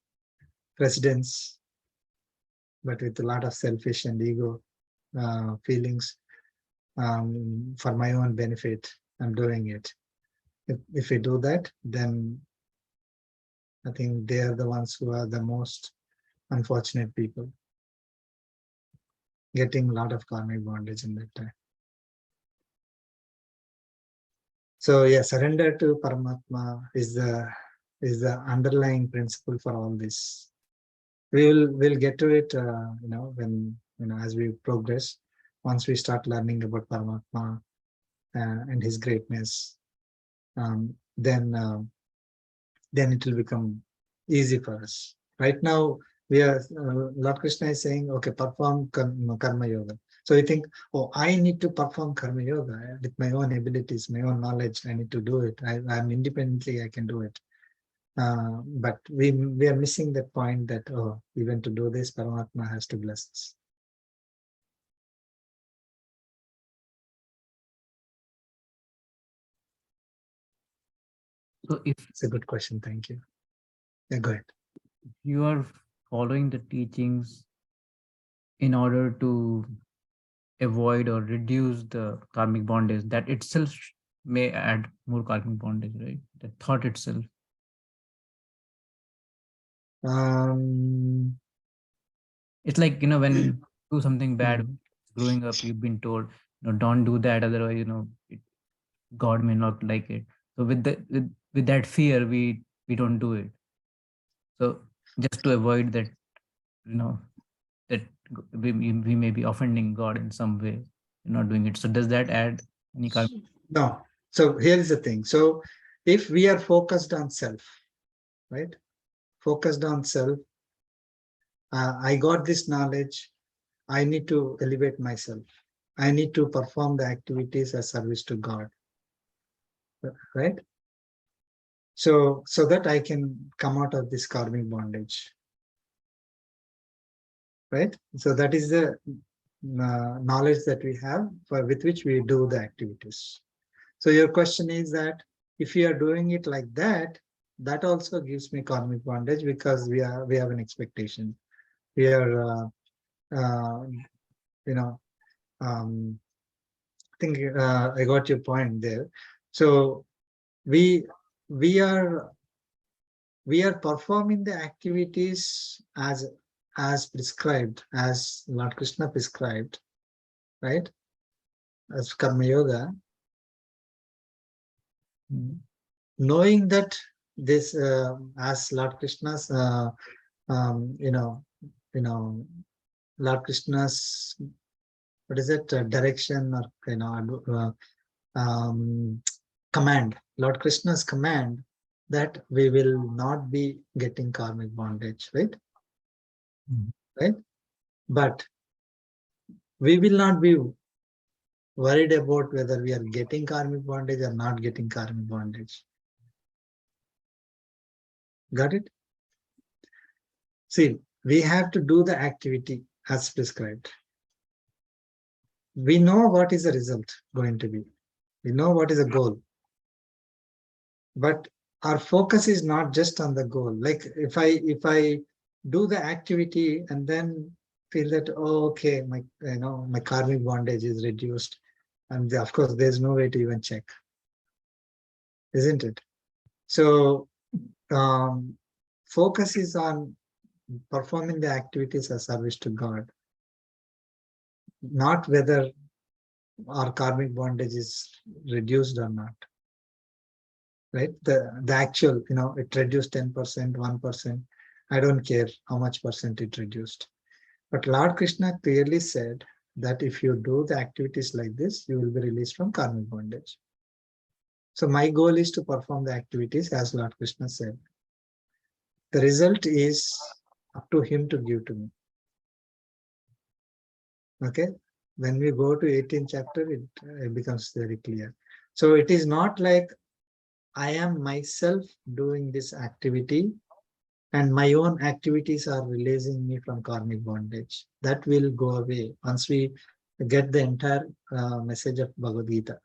presidents, but with a lot of selfish and ego feelings. For my own benefit, I'm doing it. If we do that, then I think they are the ones who are the most unfortunate people, getting a lot of karmic bondage in that time. So yeah, surrender to Paramatma is the underlying principle for all this. We'll get to it, when as we progress. Once we start learning about Paramatma and his greatness, then it will become easy for us. Right now, we are Lord Krishna is saying, okay, perform karma yoga. So we think, oh, I need to perform karma yoga with my own abilities, my own knowledge. I need to do it. I'm independently, I can do it. But we are missing that point that, oh, even to do this, Paramatma has to bless us. So if It's a good question. Thank you. Yeah, go ahead. you are following the teachings in order to avoid or reduce the karmic bondage, that itself may add more karmic bondage, right? The thought itself. It's like, when you do something bad, growing up, you've been told, don't do that, otherwise, God may not like it. So with that fear, we don't do it. So just to avoid that, that we may be offending God in some way, not doing it. So does that add any karma? No. So here is the thing. So if we are focused on self, right? Focused on self, I got this knowledge. I need to elevate myself. I need to perform the activities as service to God, right? So that I can come out of this karmic bondage, right? So that is the knowledge that we have with which we do the activities. So your question is that if you are doing it like that, that also gives me karmic bondage because we have an expectation. We are, I think I got your point there. So we are performing the activities as prescribed, as Lord Krishna prescribed, right? As karma yoga, knowing that this, as Lord Krishna's, Lord Krishna's, what is it, direction or command, Lord Krishna's command that we will not be getting karmic bondage, right? Right? But we will not be worried about whether we are getting karmic bondage or not getting karmic bondage. Got it? See, we have to do the activity as prescribed. We know what is the result going to be. We know what is the goal. But our focus is not just on the goal. Like if I do the activity and then feel that, oh, okay, my karmic bondage is reduced, and of course there's no way to even check, isn't it? So focus is on performing the activities as service to God, not whether our karmic bondage is reduced or not. Right? The actual, it reduced 10%, 1%. I don't care how much percent it reduced. But Lord Krishna clearly said that if you do the activities like this, you will be released from karmic bondage. So my goal is to perform the activities as Lord Krishna said. The result is up to him to give to me. Okay? When we go to 18th chapter, it becomes very clear. So it is not like I am myself doing this activity and my own activities are releasing me from karmic bondage. That will go away once we get the entire message of Bhagavad Gita.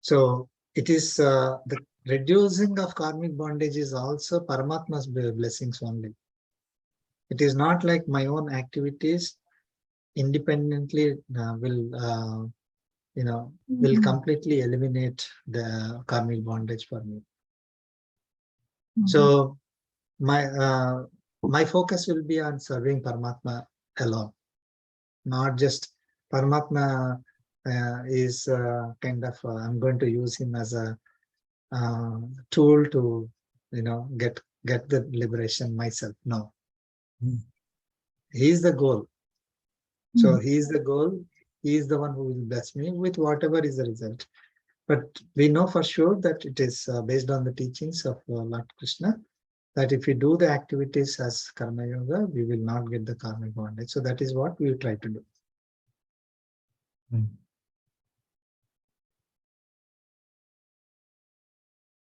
So it is the reducing of karmic bondage is also Paramatma's blessings only. It is not like my own activities independently will completely eliminate the karmic bondage for me. So my focus will be on serving Paramatma alone, not just Paramatma is kind of I'm going to use him as a tool to get the liberation myself. No, he is the goal. So he is the goal. He is the one who will bless me with whatever is the result. But we know for sure that it is based on the teachings of Lord Krishna, that if we do the activities as karma yoga, we will not get the karmic bondage. So that is what we try to do.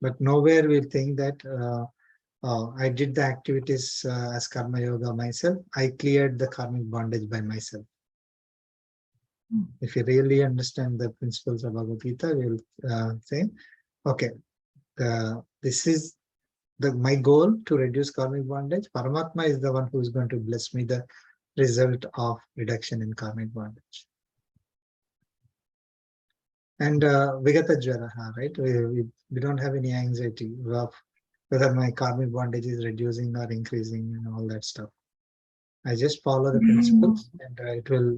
But nowhere we think that I did the activities as karma yoga myself. I cleared the karmic bondage by myself. If you really understand the principles of Bhagavad Gita, we will say, okay, this is my goal to reduce karmic bondage. Paramatma is the one who is going to bless me the result of reduction in karmic bondage. And Vigata Jwaraha, right? We don't have any anxiety of whether my karmic bondage is reducing or increasing and all that stuff. I just follow the principles, and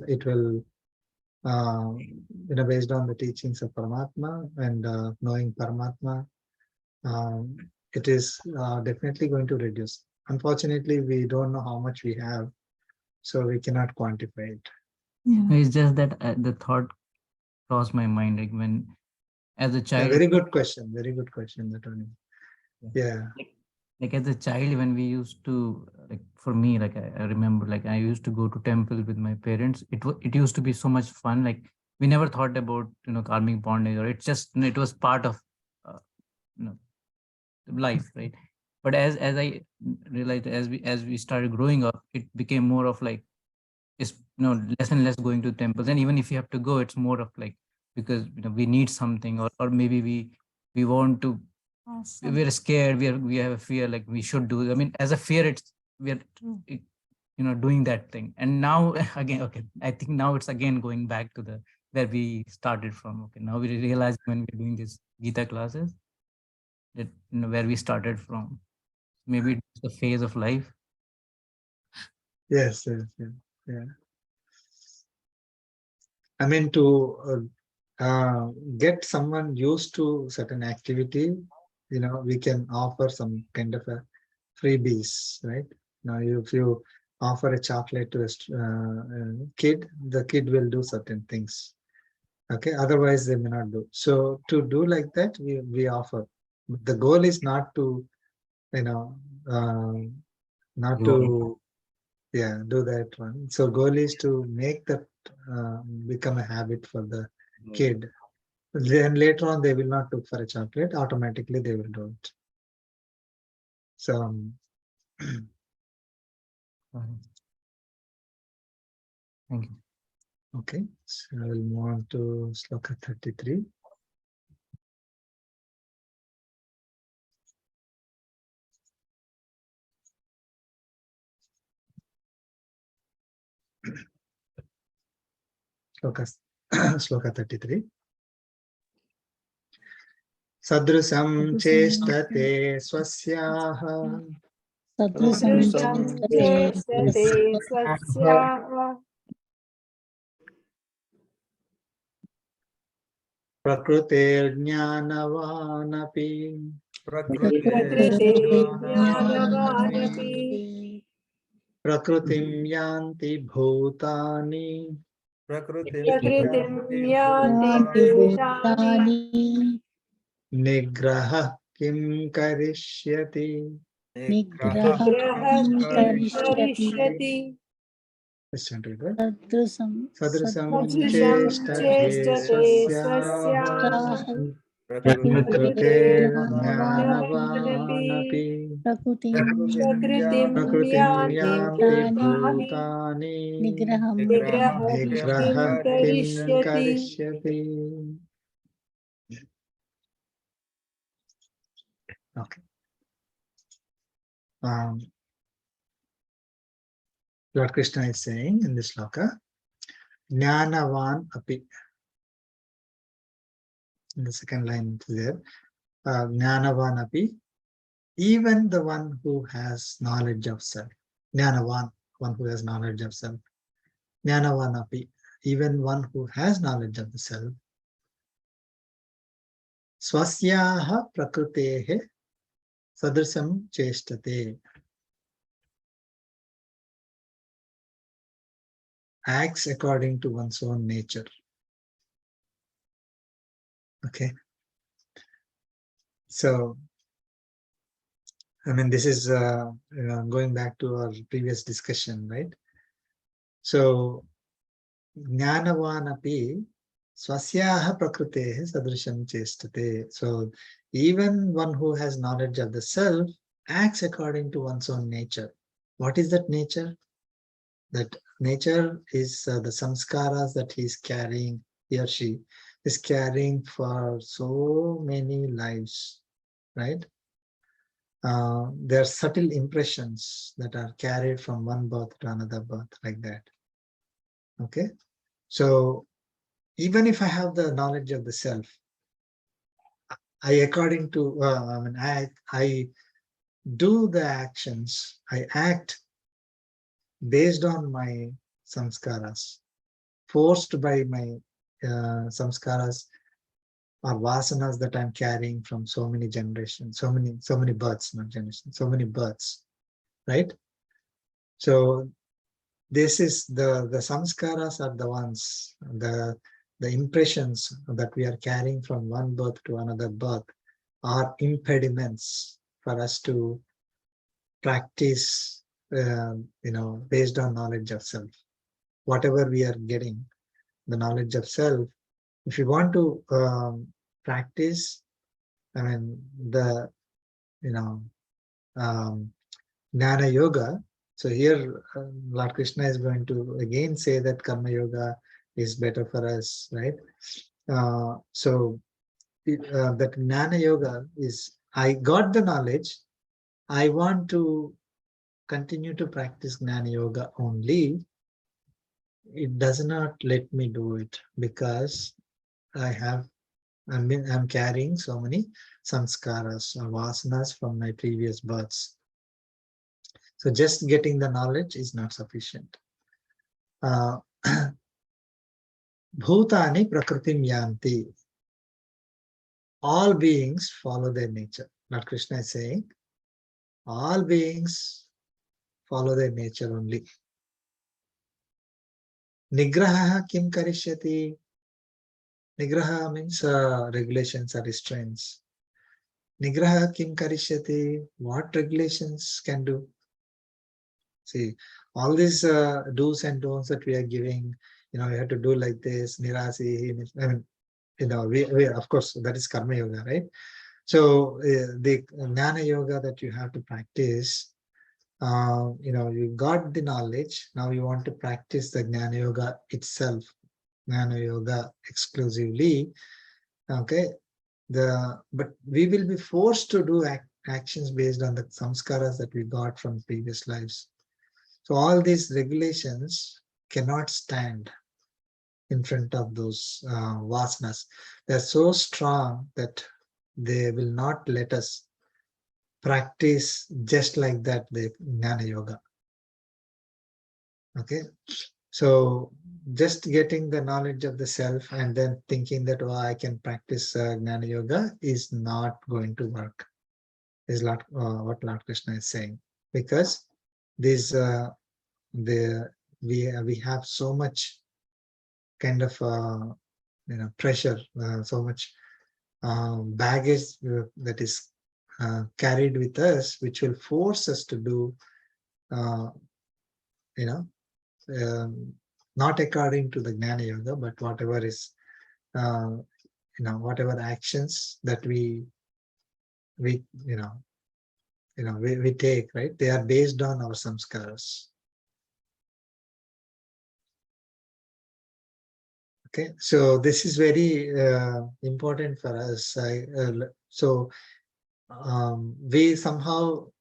it will based on the teachings of Paramatma and knowing Paramatma, it is definitely going to reduce. Unfortunately, we don't know how much we have, so we cannot quantify it. It's just that the thought crossed my mind, like when as a child. Very good question. Very good question, Natoni. Yeah. Like as a child, when we used to, like for me, like I remember, like I used to go to temple with my parents. It used to be so much fun. Like we never thought about karmic bondage, or it was part of life, right? But as I realized, as we started growing up, it became more of like it's less and less going to temples. And even if you have to go, it's more of like because we need something, or maybe we want to. We're scared. We have a fear, like we should do. I mean, as a fear, we're doing that thing. And now again, okay, I think now it's again going back to the where we started from. Okay, now we realize when we're doing these Gita classes that where we started from. Maybe it's the phase of life. Yes. Yeah. I mean, to get someone used to certain activity, we can offer some kind of a freebies, right? Now, if you offer a chocolate to a kid, the kid will do certain things. Okay, otherwise they may not do. So to do like that, we offer. The goal is not to, not to, do that one. So goal is to make that become a habit for the kid. Then later on, they will not look for a chocolate. Automatically, they will do it. So, Thank you. okay. So I will move on to Sloka 33. Sloka 33. Sadrusam cheshtate swasyaha Sadrusam Sadrusam chestate swasyaha prakrutir jnanavanapi prakrite jnanavanapi prakrutim yanti bhutani prakritim yanti Yanti bhutani Bhutani nigraha kim karishyati. Nigraha nigraha kim Karishyati karishyati Listen to it. Sadrusam Sadrusam sadrusam cheshtate chestate swasyaha swasyaha Saha prakrite prakrutir jnanavanapi jnanavanapi Prakutim prakritim prakrutim yanti yanti Bhutani bhutani bhutani Nigraham nigraha kim nigraha kim karishyati. karishyati. Okay. Lord Krishna is saying in this sloka, Jnanavan api. In the second line it is there, Jnanavan api, even the one who has knowledge of self. Jnanavan, one who has knowledge of self. Jnanavan api, even one who has knowledge of the self. Swasyaha prakrutehe sadrisam cheshtate. Acts according to one's own nature. Okay. So, I mean, this is going back to our previous discussion, right? So, Jnanavan api swasyaha prakrutehe sadrisham chestate. So, even one who has knowledge of the self acts according to one's own nature. What is that nature? That nature is the samskaras that he is carrying, he or she is carrying for so many lives, right? There are subtle impressions that are carried from one birth to another birth, like that. Okay, so even if I have the knowledge of the self, I according to I do the actions, I act based on my samskaras, forced by my samskaras or vasanas that I'm carrying from so many generations, so many births, not generations, so many births, right? So this is the samskaras are the ones, the impressions that we are carrying from one birth to another birth are impediments for us to practice, based on knowledge of self. Whatever we are getting, the knowledge of self, if you want to practice, I mean, the, Jnana Yoga. So here, Lord Krishna is going to again say that Karma Yoga is better for us, right? So that Jnana Yoga is, I got the knowledge, I want to continue to practice Jnana Yoga only. It does not let me do it because I'm carrying so many samskaras or vasanas from my previous births. So just getting the knowledge is not sufficient. Bhutani prakritim yanti. All beings follow their nature. Lord Krishna is saying, all beings follow their nature only. Nigraha kim karishyati. Nigraha means regulations or restraints. Nigraha kim karishyati. What regulations can do? See, all these do's and don'ts that we are giving, you have to do like this, nirasi, I mean, we of course, that is karma yoga, right? So the jnana yoga that you have to practice, you got the knowledge, now you want to practice the jnana yoga itself, jnana yoga exclusively, okay? But we will be forced to do actions based on the samskaras that we got from previous lives. So all these regulations cannot stand. in front of those vasanas. They're so strong that they will not let us practice just like that, the Jnana Yoga. Okay, so just getting the knowledge of the self and then thinking that, oh, I can practice Jnana Yoga is not going to work, is what Lord Krishna is saying. Because this, we have so much kind of pressure, so much baggage that is carried with us, which will force us to do, not according to the Jnana Yoga, but whatever is, whatever actions that we take, right? They are based on our samskaras. Okay, so this is very important for us. We somehow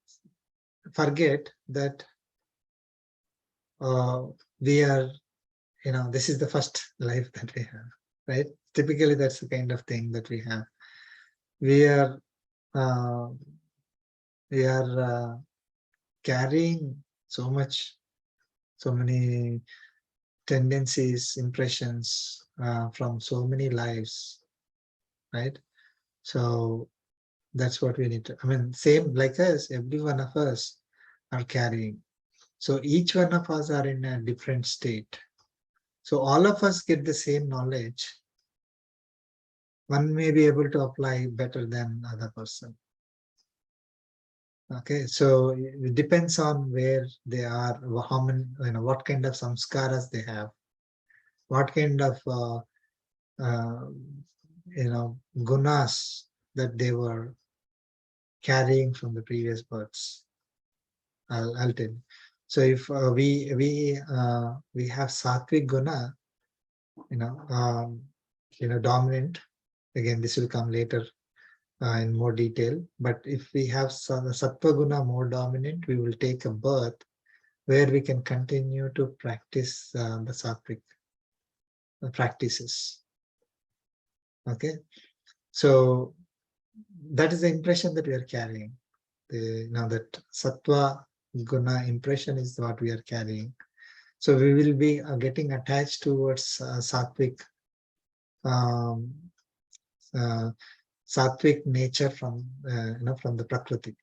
forget that we are, this is the first life that we have, right? Typically, that's the kind of thing that we have. We are carrying so many tendencies, impressions from so many lives, right? So that's what we need to, same like us, every one of us are carrying. So each one of us are in a different state. So all of us get the same knowledge. One may be able to apply better than other person. Okay, so it depends on where they are, how many, what kind of samskaras they have, what kind of gunas that they were carrying from the previous births. I'll tell you. So if we have sattvic guna, dominant. Again, this will come later in more detail. But if we have sattva guna more dominant, we will take a birth where we can continue to practice the sattvic practices. Okay, so that is the impression that we are carrying. That sattva guna impression is what we are carrying. So we will be getting attached towards sattvic nature from from the prakriti.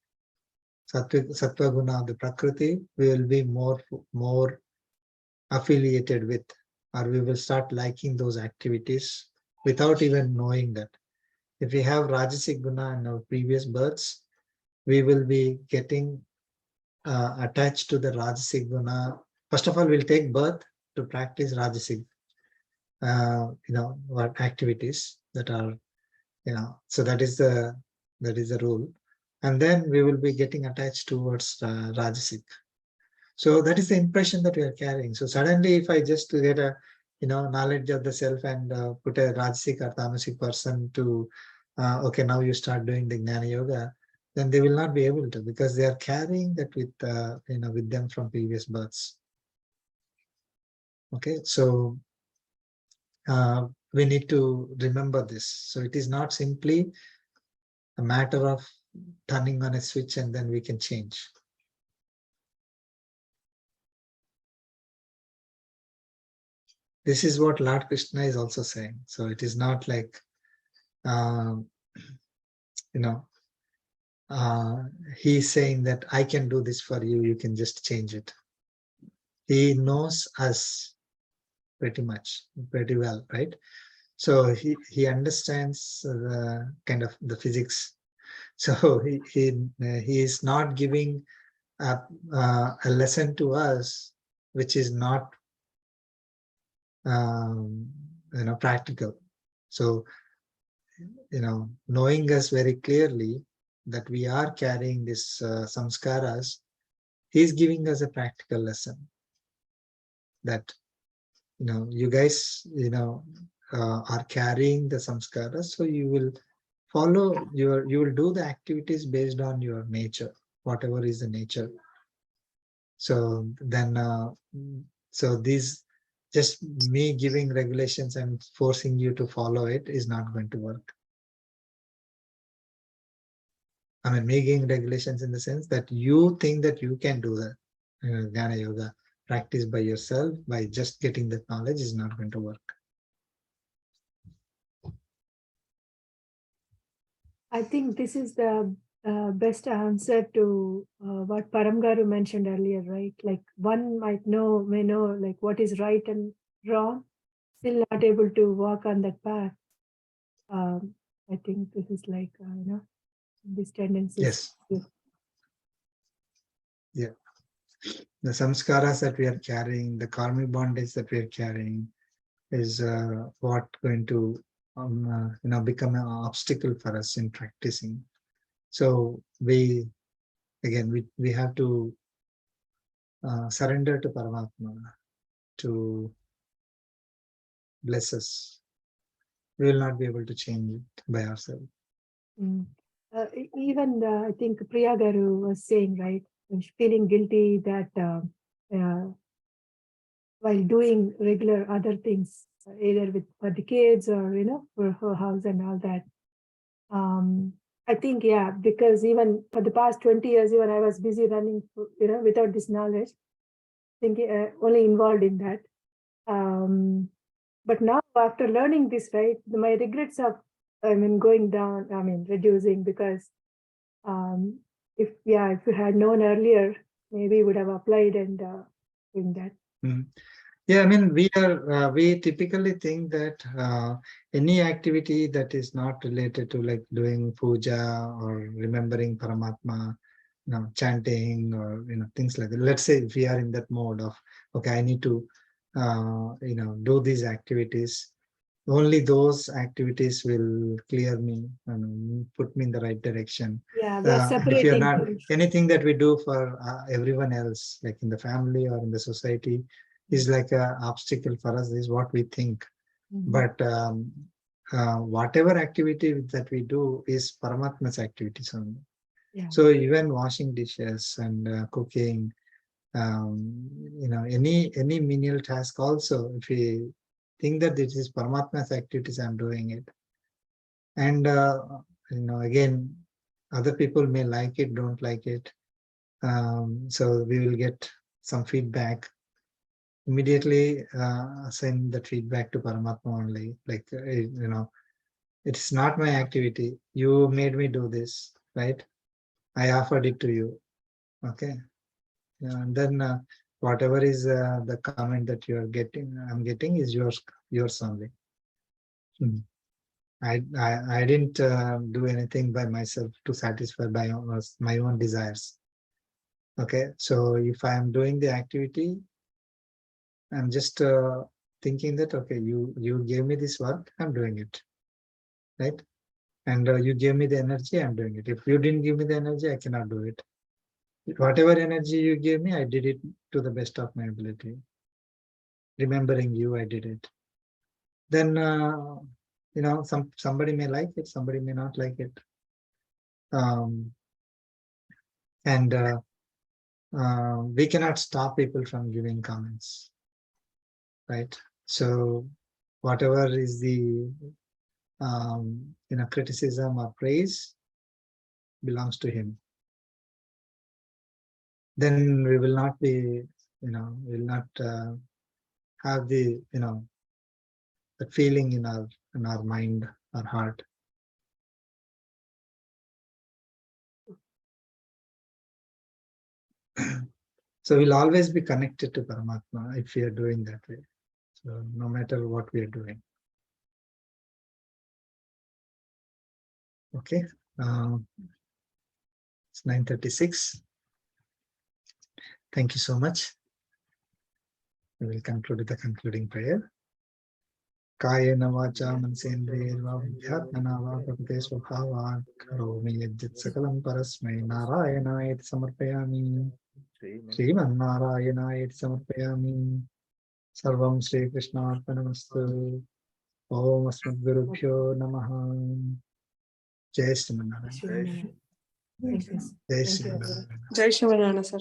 Sattva guna of the prakriti, we will be more affiliated with, or we will start liking those activities without even knowing that. If we have rajasic guna in our previous births, we will be getting attached to the rajasic guna. First of all, we'll take birth to practice rajasic, what activities that are, so that is the rule. And then we will be getting attached towards rajasic. So that is the impression that we are carrying. So suddenly, if I just get a knowledge of the self and put a rajasic or tamasic person to, okay, now you start doing the Jnana Yoga, then they will not be able to, because they are carrying that with with them from previous births. Okay, so we need to remember this. So it is not simply a matter of turning on a switch and then we can change. This is what Lord Krishna is also saying. So it is not like, he's saying that I can do this for you, you can just change it. He knows us pretty well, right? So he understands the kind of the physics. So he is not giving a lesson to us which is not practical. So knowing us very clearly that we are carrying this samskaras, he's giving us a practical lesson that you guys are carrying the samskaras, so you will follow you will do the activities based on your nature, whatever is the nature. So then so these just me giving regulations and forcing you to follow it is not going to work. I mean, making regulations in the sense that you think that you can do the Jnana Yoga practice by yourself, by just getting that knowledge is not going to work. I think this is the best answer to what Paramgaru mentioned earlier, right? Like one may know like what is right and wrong, still not able to walk on that path. I think this is like, this tendency. Yes. Yeah. The samskaras that we are carrying, the karmic bondage that we are carrying is what going to become an obstacle for us in practicing. So we have to surrender to Paramatma to bless us. We will not be able to change it by ourselves. Even I think Priya Garu was saying, right, feeling guilty that while doing regular other things, either for the kids or for her house and all that. I think because even for the past 20 years, even I was busy running, without this knowledge, thinking only involved in that. But now after learning this, right, my regrets of going down, reducing, because if you had known earlier, maybe would have applied and doing that. Yeah, I mean, we typically think that any activity that is not related to like doing puja or remembering Paramatma, chanting or things like that. Let's say if we are in that mode of, okay, I need to do these activities. Only those activities will clear me and put me in the right direction. Yeah, we are If separating. you're not, anything that we do for everyone else, like in the family or in the society, is like an obstacle for us, is what we think. But whatever activity that we do is Paramatma's activities only. Yeah. So even washing dishes and cooking, any menial task also, if we think that this is Paramatma's activities, I'm doing it. And again, other people may like it, don't like it. So we will get some feedback. Immediately send that feedback to Paramatma only. Like, it's not my activity. You made me do this, right? I offered it to you. Okay. And then whatever is the comment that you are getting, I'm getting is yours only. I didn't do anything by myself to satisfy my own desires. Okay. So if I am doing the activity, I'm just thinking that, okay, you gave me this work, I'm doing it, right? And you gave me the energy, I'm doing it. If you didn't give me the energy, I cannot do it. Whatever energy you gave me, I did it to the best of my ability. Remembering you, I did it. Then, somebody may like it, somebody may not like it. And we cannot stop people from giving comments, right? So whatever is the criticism or praise belongs to him. Then we will not be, will not have the, the feeling in our mind, our heart. So we'll always be connected to Paramatma if we are doing that way. So no matter what we are doing. Okay. It's 9:36. Thank you so much. We will conclude with the concluding prayer. Kayena vacha mansendriyarva buddhyatmana va prakate svabhavat karomi yajjat sakalam parasmai narayanayati samarpayami. Srimannarayanayati samarpayami. Sarvam Shri Krishna Arpanamastu. Om Asmadgurubhyo Namaha. Jai Srimanarayan. Thank you. Jai Srimanarayan. Jai Shivananda, sir.